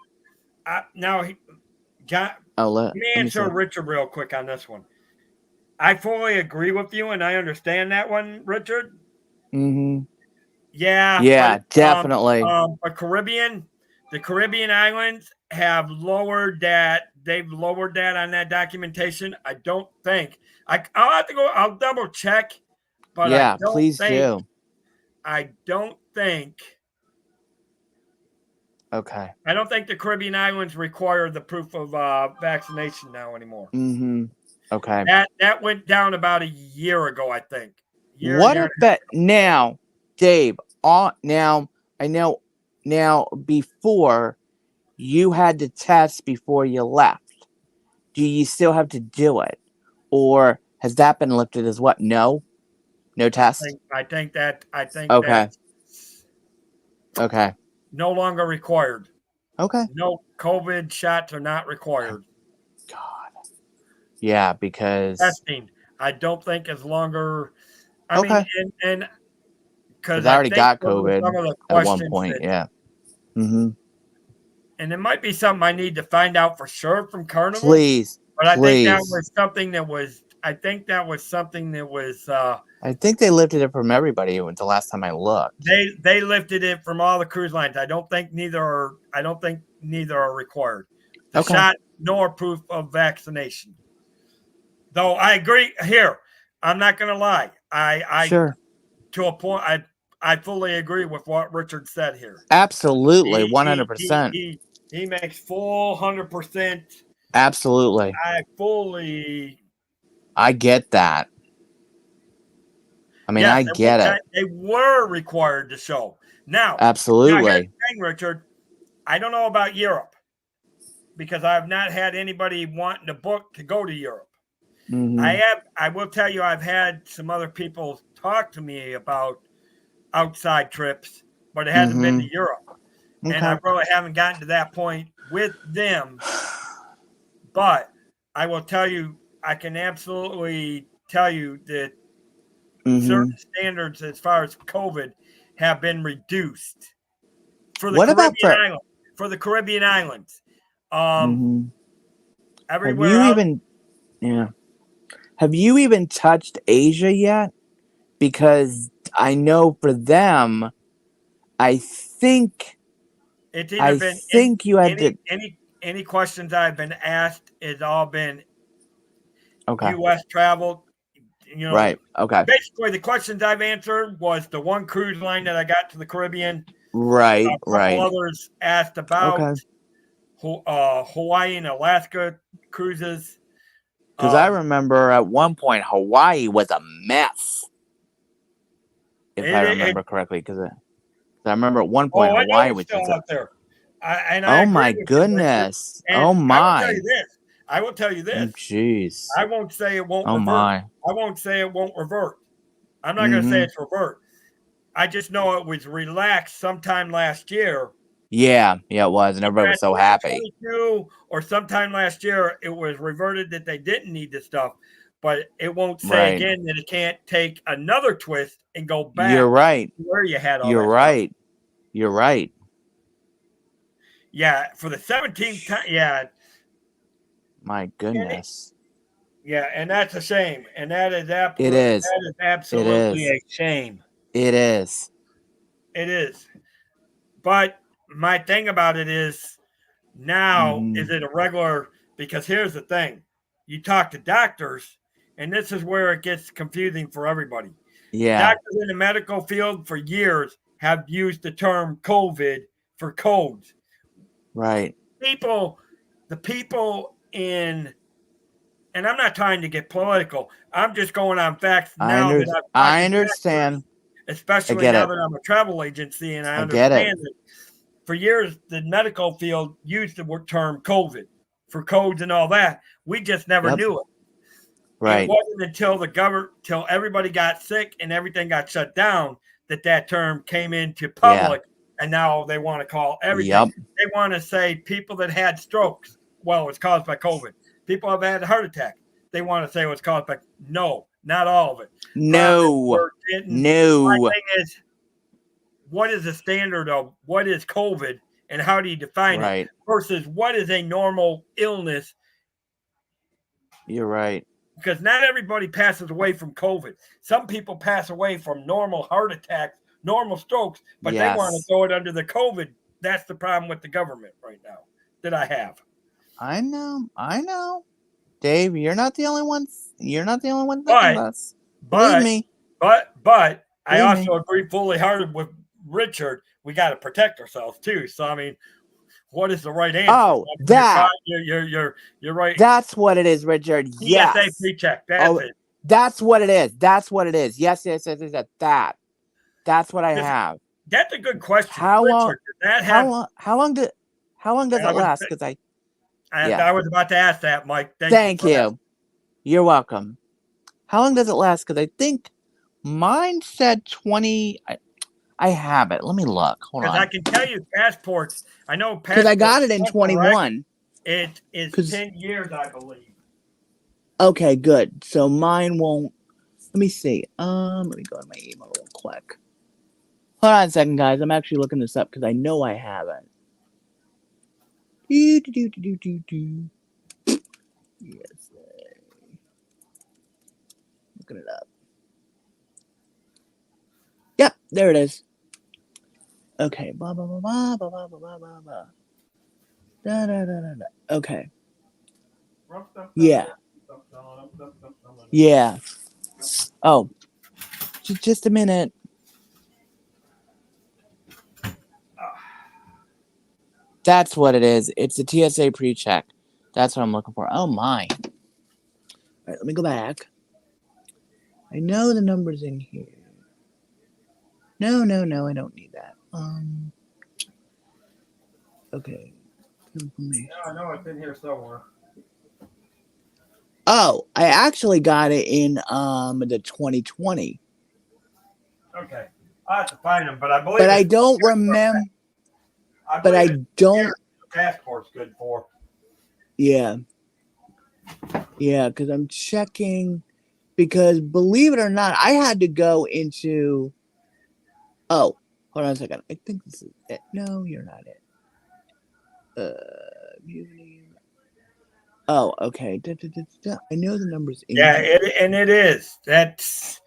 John, let me answer Richard real quick on this one. I fully agree with you, and I understand that one, Richard. Mm-hmm. Yeah. Yeah, definitely. The Caribbean islands have lowered that. They've lowered that on that documentation. I don't think. I'll have to go. I'll double check. But yeah, please do. I don't think. Okay. I don't think the Caribbean islands require the proof of vaccination now anymore. Mm-hmm. Okay. That went down about a year ago, I think. Now, Dave? Now I know. Now, before you had to test before you left, do you still have to do it, or has that been lifted as what? No test. I think. Okay. Okay. No longer required. Okay. No COVID shots are not required. God. Yeah, because testing, I don't think is longer. I mean, and because I already got COVID at one point. Yeah. Mm-hmm. And it might be something I need to find out for sure from Carnival. Please. But I think that was something that was. I think they lifted it from everybody the last time I looked. They lifted it from all the cruise lines. I don't think neither are required. The shot nor proof of vaccination. Though I agree here. I'm not gonna lie. I sure. To a point I fully agree with what Richard said here. Absolutely, 100%. He makes full 100%. Absolutely. I get that. I mean, I get it. They were required to show. Now, absolutely. Now, thing, Richard, I don't know about Europe because I have not had anybody wanting to book to go to Europe. Mm-hmm. I will tell you, I've had some other people talk to me about outside trips, but it hasn't been to Europe. Okay. And I really haven't gotten to that point with them. But I will tell you, I can absolutely tell you that certain standards as far as COVID have been reduced for the Caribbean islands. Everywhere. Have you even touched Asia yet? Because I know for them, I think you had any questions I've been asked has all been okay. U.S. travel. You know, right. Okay. Basically, the questions I've answered was the one cruise line that I got to the Caribbean. Right. Right. Others asked about Hawaii and Alaska cruises. Because I remember at one point Hawaii was a mess, if I remember correctly. Because I remember at one point Hawaii was just out there. Oh my goodness! Oh my! I will tell you this. Jeez. I won't say it won't. Oh revert. my! I won't say it won't revert. I'm not going to say it's revert. I just know it was relaxed sometime last year. Yeah, it was, and everybody was so happy. Or sometime last year, it was reverted that they didn't need this stuff, but it won't say again that it can't take another twist and go back. You're right. To where you had all You're that right. Stuff. You're right. Yeah, for the 17th time. Yeah. My goodness. And that's a shame, and that is absolutely. It is. That is absolutely a shame. It is. It is. But my thing about it is now, is it a regular? Because here's the thing. You talk to doctors, and this is where it gets confusing for everybody. Yeah. Doctors in the medical field for years have used the term COVID for codes. Right. The people in, and I'm not trying to get political. I'm just going on facts now that I've talked I to understand. experts, especially get now it. that I'm a travel agency, and I I get it. understand that for years the medical field used the term COVID for codes and all that. We just never Yep. knew it. Right. It wasn't until till everybody got sick and everything got shut down that term came into public, and now they want to call everything. Yep. They want to say people that had strokes, well, it's caused by COVID. People have had a heart attack. They want to say it was caused by, no, not all of it. No. My thing is, what is the standard of what is COVID and how do you define Right. it versus what is a normal illness? You're right. Because not everybody passes away from COVID. Some people pass away from normal heart attacks, normal strokes, but they want to throw it under the COVID. That's the problem with the government right now that I have. I know. Dave, you're not the only one. You're not the only one But- thinking this. Believe me. But I Believe also agree fully hearted with Richard. We got to protect ourselves too. So I mean, what is the right answer? Oh, I mean, that. You're right. That's what it is, Richard. Yes. TSA pre-check. That's it. That's what it is. That's what it is. Yes. That. That's what I have. That's a good question. How long? Richard, did that have, How long does it last? Because I was about to ask that, Mike. Thank you. You're welcome. How long does it last? Because I think mine said 20. I have it. Let me look. Hold on. Because I can tell you passports. I know passports. Because I got it in 21. It is 10 years, I believe. Okay, good. So mine won't. Let me see. Let me go to my email real quick. Hold on a second, guys. I'm actually looking this up because I know I haven't. Yes. Looking it up. Yep, there it is. Okay. Blah blah blah blah blah blah blah blah blah. Da da da da da. Okay. Yeah. Yeah. Oh. Just a minute. That's what it is. It's a TSA pre-check. That's what I'm looking for. Oh my. All right, let me go back. I know the number's in here. No, I don't need that. Okay. Information. Yeah, I know it's in here somewhere. Oh, I actually got it in the 2020. Okay. I have to find them, but I believe. But I don't remember. But I don't. Passport's good for. Yeah. Yeah, because I'm checking. Because believe it or not, I had to go into. Oh, hold on a second. I think this is it. No, you're not it. Oh, okay. I know the numbers. Yeah, it is. That's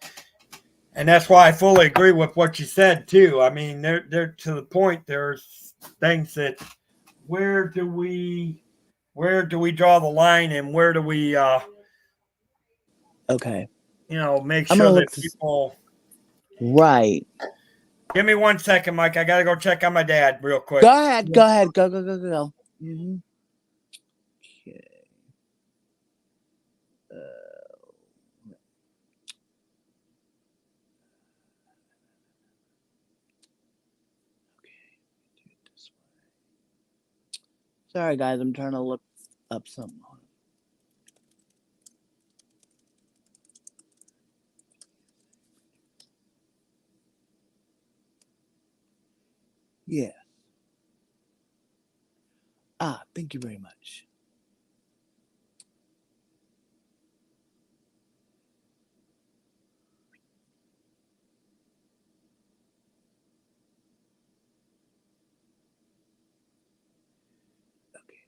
why I fully agree with what you said too. I mean, they're to the point. There's things that where do we draw the line, and where do we okay. Make sure that people. Right. Give me 1 second, Mike. I gotta go check on my dad real quick. Go ahead. Go. Mm-hmm. Okay. Sorry, guys. I'm trying to look up something. Yeah. Thank you very much. Okay.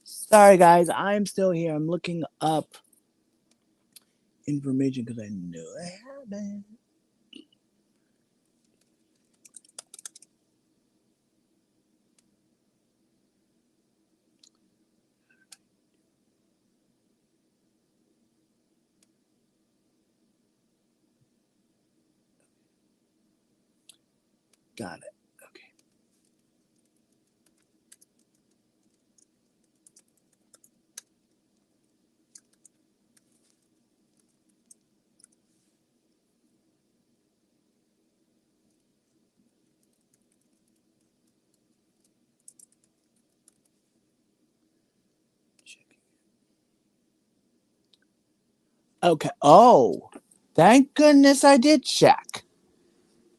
Sorry, guys. I'm still here. I'm looking up information because I know I haven't. Got it. Okay. Okay. Oh, thank goodness I did check.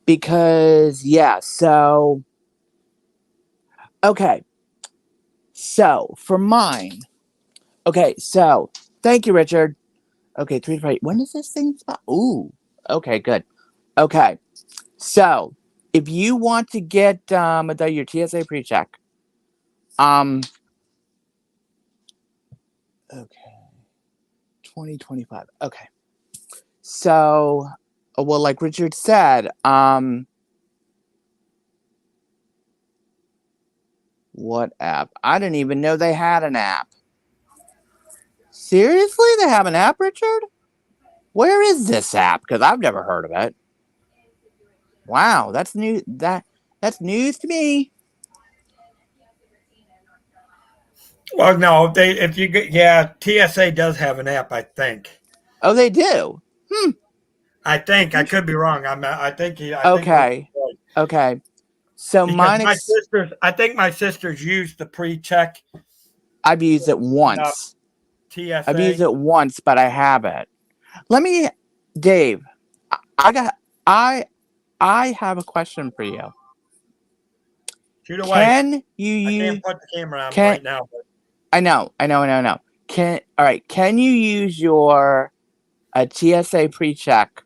Because, yeah, so. Okay. So, for mine. Okay, so. Thank you, Richard. Okay, 3 to 5. When does this thing stop? Ooh. Okay, good. Okay. So, if you want to get your TSA pre-check. Okay. 2025. Okay. So, well, like Richard said, what app? I didn't even know they had an app. Seriously? They have an app, Richard? Where is this app? Because I've never heard of it. Wow, that's new. That's news to me. Well, no, if you get, yeah, TSA does have an app, I think. Oh, they do. I think I could be wrong. I think Okay. right. Okay. So Because I think my sisters used the pre-check. I've used it once. TSA. I've used it once, but I haven't. Dave. I have a question for you. Shoot away. Can you I use? can't put the camera on right now. But. I know. Can you use your TSA pre-check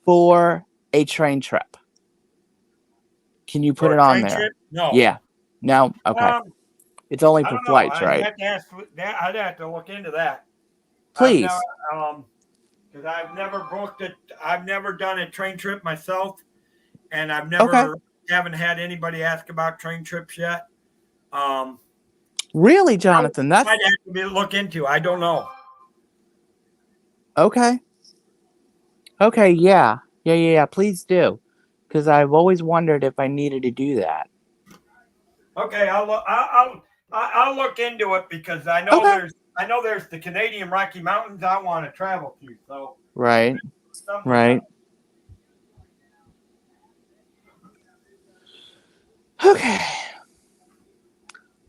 for a train trip? Can you put it on there? Trip? No. Yeah. No. Okay. It's only for flights, right? I'd have to look into that. Please. Because I've never booked it. I've never done a train trip myself, and I've never haven't had anybody ask about train trips yet. Really, Jonathan? That might have to look into. I don't know. Okay. Okay. Yeah. Please do, because I've always wondered if I needed to do that. Okay, I'll look into it because I know there's the Canadian Rocky Mountains I want to travel to. So right. Okay.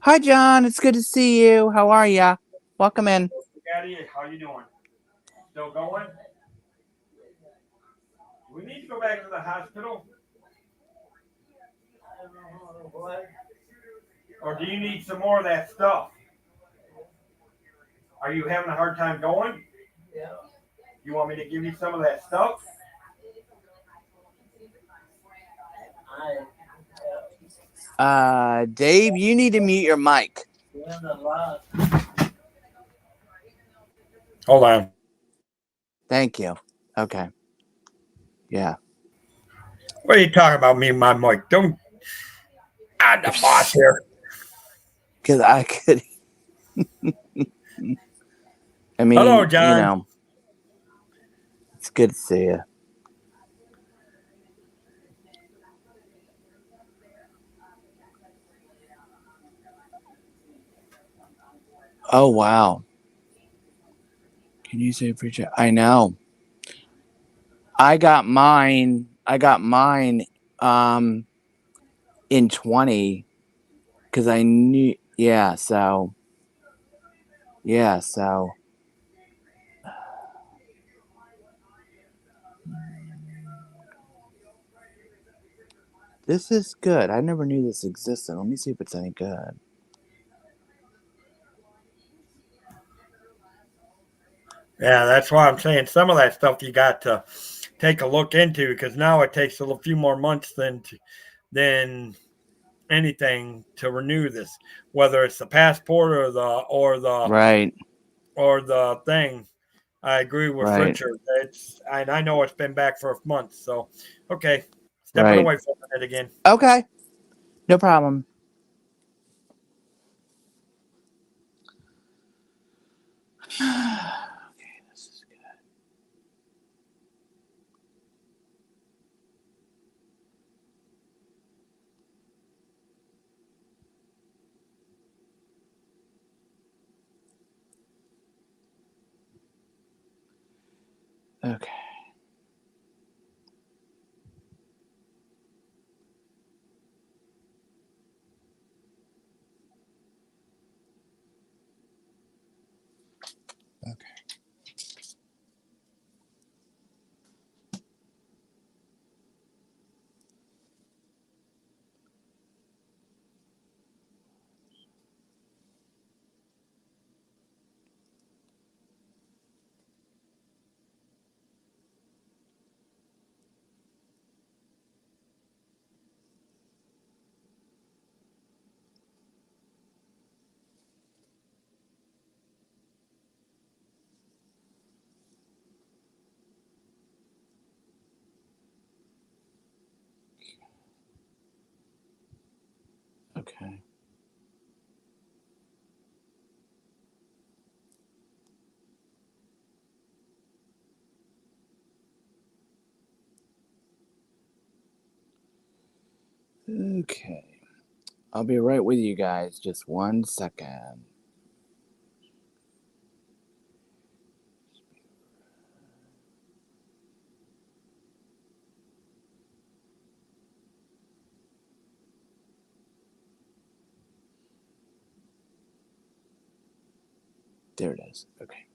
Hi, John. It's good to see you. How are ya? Welcome in. Daddy, how you doing? Still going? Do we need to go back to the hospital? Or do you need some more of that stuff? Are you having a hard time going? Yeah. You want me to give you some of that stuff? Dave, you need to mute your mic. Hold on. Thank you. Okay. Yeah. What are you talking about, me and my mic? I'm the boss here. Because I could. I mean, hello, John. It's good to see you. Oh, wow. Can you say preacher? I know. I got mine in 20 because I knew. Yeah, so this is good. I never knew this existed. Let me see if it's any good. Yeah, that's why I'm saying some of that stuff you got to take a look into because now it takes a few more months than anything to renew this, whether it's the passport or the Right. or the thing. I agree with Right. Richard. I know it's been back for a month, so okay. Stepping away from it again. Okay. No problem. Okay, this is good. Okay. Okay. I'll be right with you guys. Just 1 second. There it is. Okay.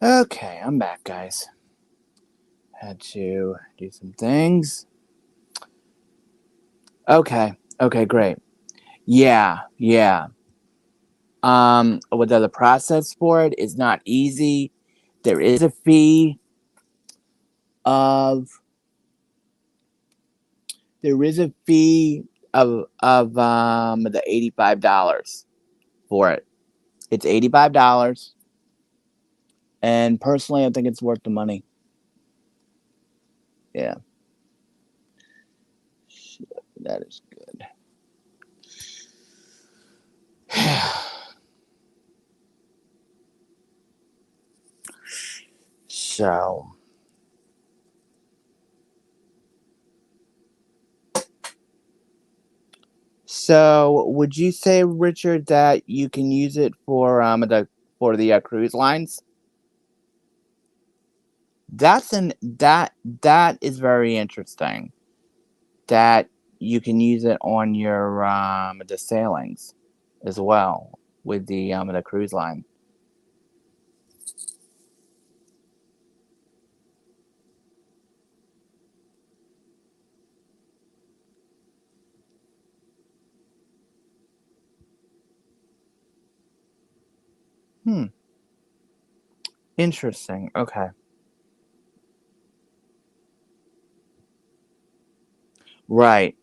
Okay, I'm back, guys. Had to do some things. Okay. Okay, great. Yeah. Whether the process for it is not easy. There is a fee of the $85 for it. It's $85. And personally I think it's worth the money. Yeah. That is good. So, would you say, Richard, that you can use it for the cruise lines? That is very interesting. That you can use it on your the sailings as well with the cruise line. Interesting. Okay. Right.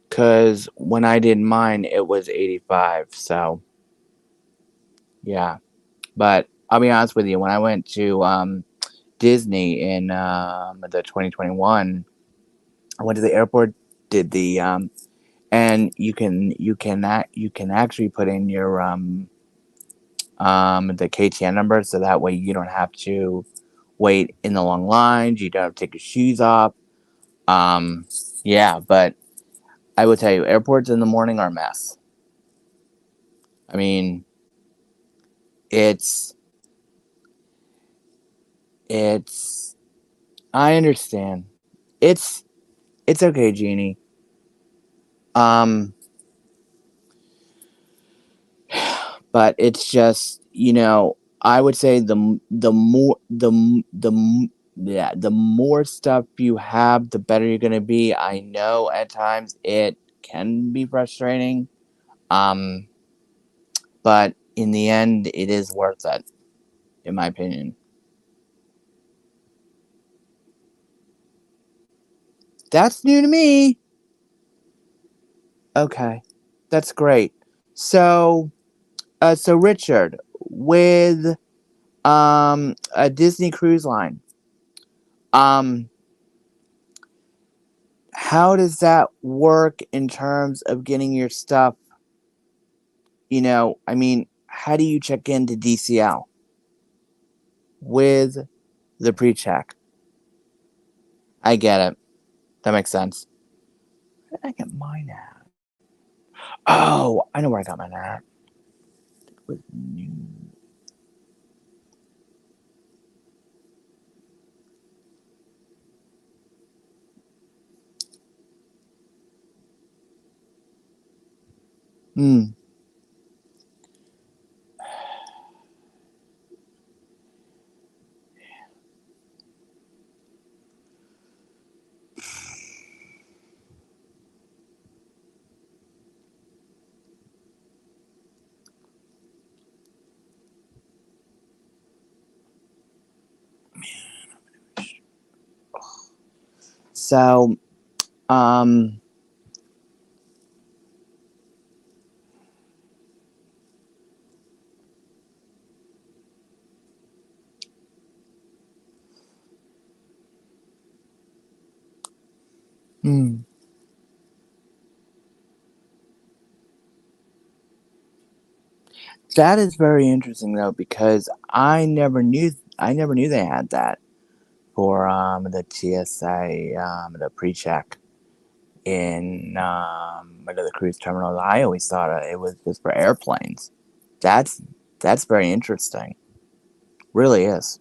Because when I did mine, it was 85. So, yeah. But I'll be honest with you. When I went to Disney in the 2021, I went to the airport, did and you can actually put in your the KTN number, so that way you don't have to wait in the long lines. You don't have to take your shoes off. Yeah, but I will tell you, airports in the morning are a mess. I mean, it's. I understand. It's okay, Jeannie. Um, but it's just, I would say the more stuff you have, the better you're gonna be. I know at times it can be frustrating, um, but in the end, it is worth it, in my opinion. That's new to me. Okay, that's great. So, so Richard, with a Disney Cruise Line, um, how does that work in terms of getting your stuff? I mean, how do you check into DCL with the pre-check? I get it. That makes sense. Where did I get mine at? Oh, I know where I got mine at. It was new. Hmm. So, um, hmm. That is very interesting though, because I never knew they had that for the TSA the pre-check in the cruise terminal. I always thought it was just for airplanes. That's very interesting. Really is.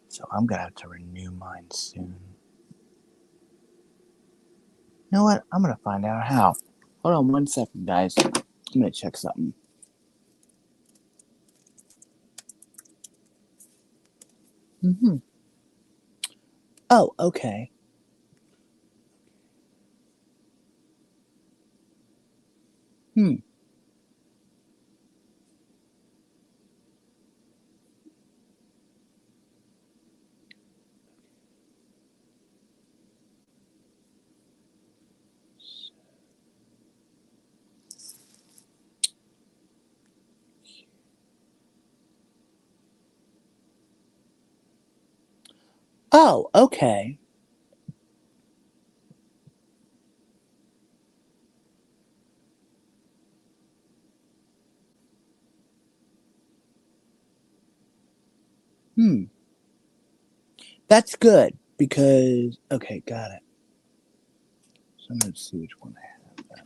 So I'm gonna have to renew mine soon. You know what? I'm gonna find out how. Hold on 1 second, guys. I'm gonna check something. Mm-hmm. Oh, okay. Hmm. Oh, okay. Hmm. That's good because okay, got it. So I'm gonna see which one I have.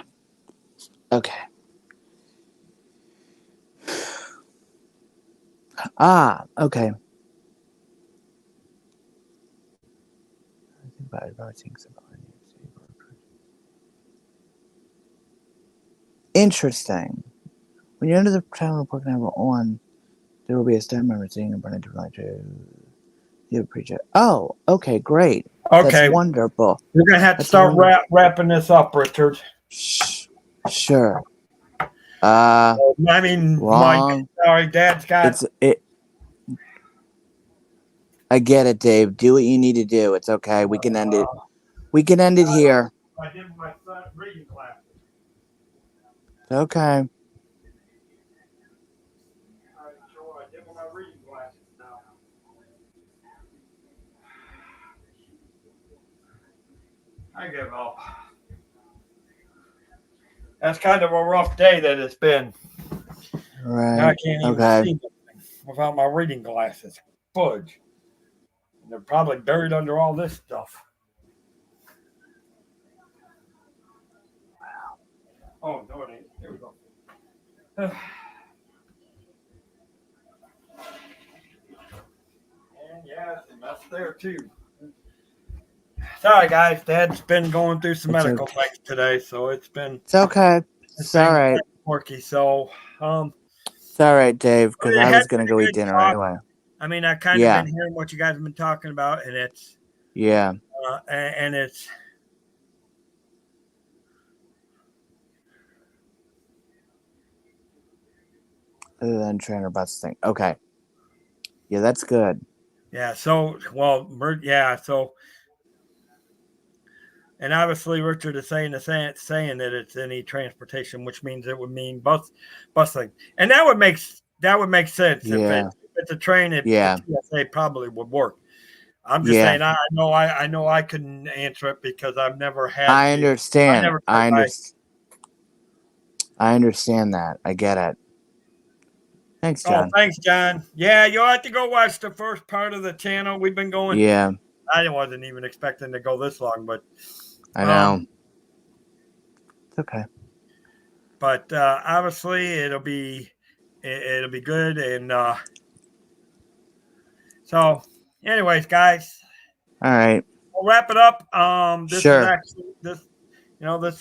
Okay. Ah, okay. Interesting. When you enter the travel report number on, there will be a staff member sitting in front of the preacher. Oh, okay, great. That's Okay, wonderful. we're gonna have to That's start wonderful. wrapping this up, Richard. Sure. I mean, Wrong. sorry, Dad's got. I get it, Dave. Do what you need to do. It's okay. We can end it. We can end it here. I did my son reading class. It's okay. I did my reading glasses now. I give up. That's kind of a rough day that it's been. Right. Now I can't even Okay. see anything without my reading glasses. Fudge. And they're probably buried under all this stuff. Oh, no, it ain't. Here we go. And yeah, it's a mess there too. Sorry, guys. Dad's been going through some It's medical okay. things today, so it's been okay. It's all right. quirky. So, It's all right, Dave, because I was gonna go eat dinner anyway. I mean, I kind of been hearing what you guys have been talking about, and it's and it's other than trainer bus thing. Okay. Yeah, that's good. Yeah. So, well, yeah. So, and obviously, Richard is saying that it's any transportation, which means it would mean busing, and that would make sense if it's a train. The TSA probably would work. I'm just saying. I know I couldn't answer it because I've never had. I understand. I understand that. I get it. Thanks, John. Oh, thanks, John. Yeah, you'll have to go watch the first part of the channel. We've been going. Yeah. I wasn't even expecting to go this long, but I know. It's okay. But obviously, it'll be good, and so, anyways, guys. All right. we'll wrap it up. This Sure. is actually this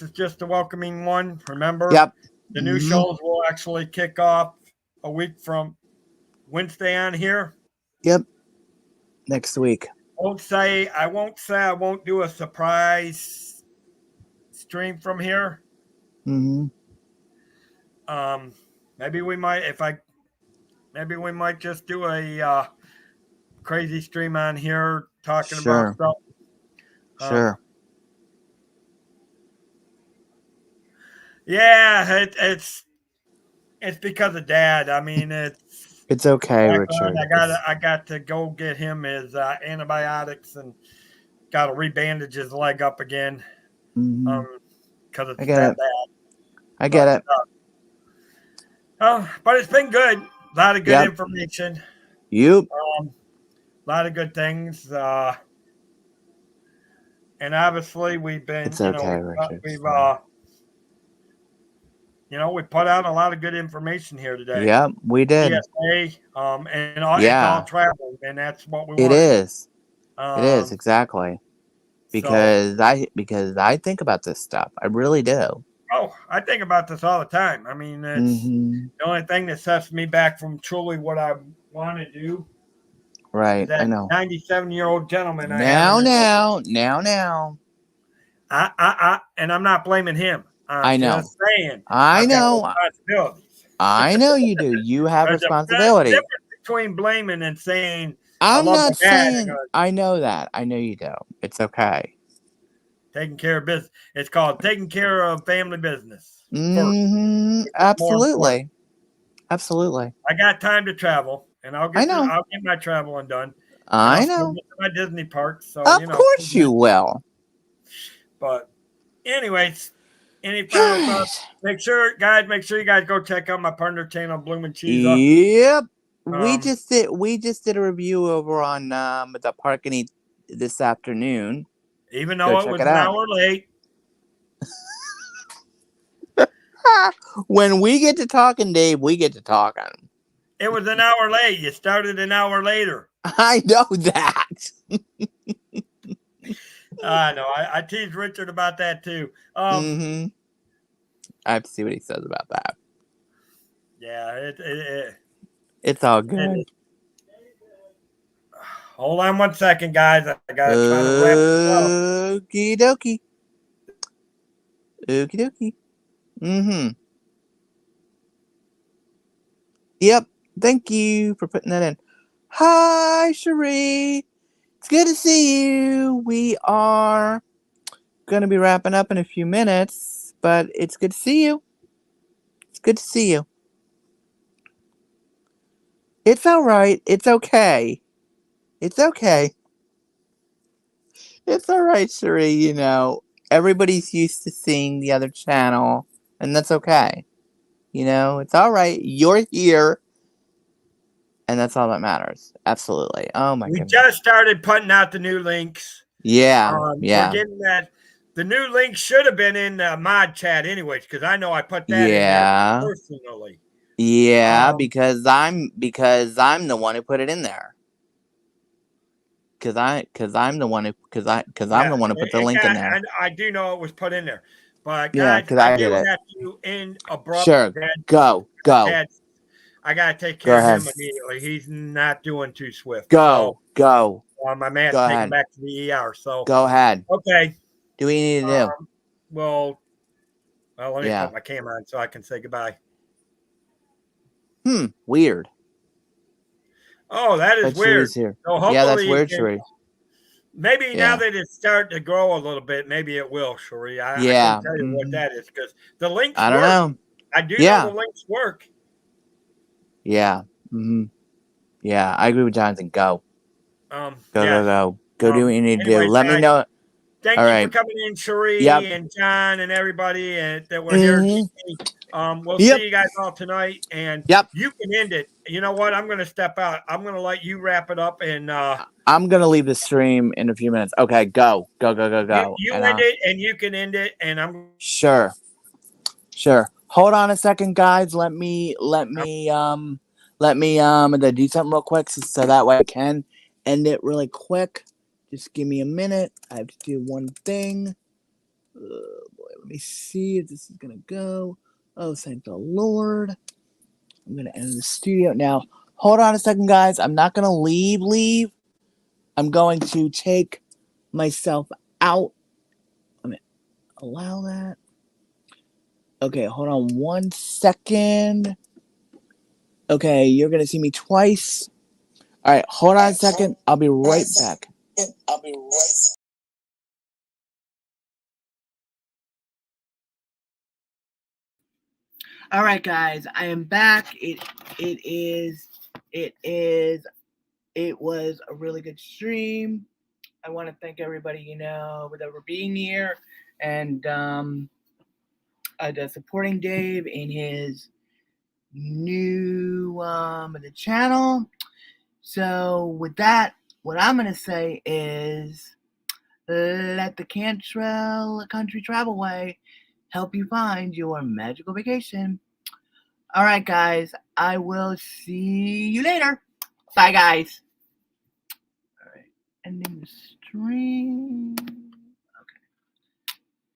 is just a welcoming one. Remember, Yep. the new shows will actually kick off a week from Wednesday on here. Yep. Next week. I won't say I won't do a surprise stream from here. Mm-hmm. Maybe we might just do a crazy stream on here talking about stuff. Sure. Yeah, it's because of Dad. I mean, It's okay, Richard. I got to go get him his antibiotics and got to rebandage his leg up again. Because it's that bad. I get it. But it's been good. A lot of good information. Yep. A lot of good things. And obviously we've been. It's okay, Richard. We put out a lot of good information here today. Yep, we did. PSA, and all travel, and that's what we want. It is. It is exactly because I think about this stuff. I really do. Oh, I think about this all the time. I mean, it's the only thing that sets me back from truly what I want to do. Right, that I know. 97-year-old gentleman. Now. And I'm not blaming him. I know. Just saying. I know. I know you do. You have responsibility. There's a difference between blaming and saying. I'm not saying. I know that. I know you do. It's okay. Taking care of business. It's called taking care of family business. Absolutely. Absolutely. I got time to travel, and I'll get my traveling done. I know. I'll get to my Disney parks. So of course you will. But anyways, any final thoughts? Make sure you guys go check out my partner channel, Bloomin' Cheese. Yep. We just did a review over on the Park and Eat this afternoon. Even though it was an hour late. When we get to talking, Dave, we get to talking. It was an hour late. You started an hour later. I know that. I know. I teased Richard about that too. I have to see what he says about that. Yeah, it's all good. Hold on 1 second, guys. I gotta try to wrap it up. Okie dokie. Okie dokie. Yep. Thank you for putting that in. Hi, Cherie. It's good to see you. We are going to be wrapping up in a few minutes, but it's good to see you. It's good to see you. It's all right. It's okay. It's okay. It's all right, Cherie. Everybody's used to seeing the other channel, and that's okay. It's all right. You're here, and that's all that matters. Absolutely. Oh, my goodness. We just started putting out the new links. Yeah, yeah. We're getting that. The new link should have been in the mod chat anyways, because I know I put that in there personally. Yeah, because I'm the one who put it in there. Because I'm the one who put the link in there. I do know it was put in there, but guys, because I did it. Have to end abrupt. Sure, go. I gotta take care of him immediately. He's not doing too swift. Go. My man's taking back to the ER. So go ahead. Okay. Do we need to do? Well, let me put my camera on so I can say goodbye. Weird. Oh, that is weird. Here. So that's weird, Cherie. Maybe now that it's starting to grow a little bit, maybe it will, Cherie. I can't tell you what that is because the links I don't know. I do know the links work. Yeah. Yeah, I agree with Jonathan. Go. Go. Go do what you need to do. Let me know. Thank you for coming in, Cherie and John and everybody that were here. We'll see you guys all tonight, and you can end it. You know what? I'm going to step out. I'm going to let you wrap it up, and I'm going to leave the stream in a few minutes. Okay, go. You end it, and you can end it, and I'm sure. Hold on a second, guys. Let me do something real quick so that way I can end it really quick. Just give me a minute. I have to do one thing. Boy, let me see if this is gonna go. Oh, thank the Lord. I'm gonna end the studio now. Hold on a second, guys. I'm not gonna leave. I'm going to take myself out. I'm gonna allow that. Okay, hold on 1 second. Okay, you're gonna see me twice. All right, hold on a second. I'll be right back. All right, guys, I am back. It was a really good stream. I want to thank everybody, for being here and supporting Dave in his new the channel. So with that, what I'm gonna say is, let the Cantrell Country Travelway help you find your magical vacation. All right, guys, I will see you later. Bye, guys. All right, ending the stream.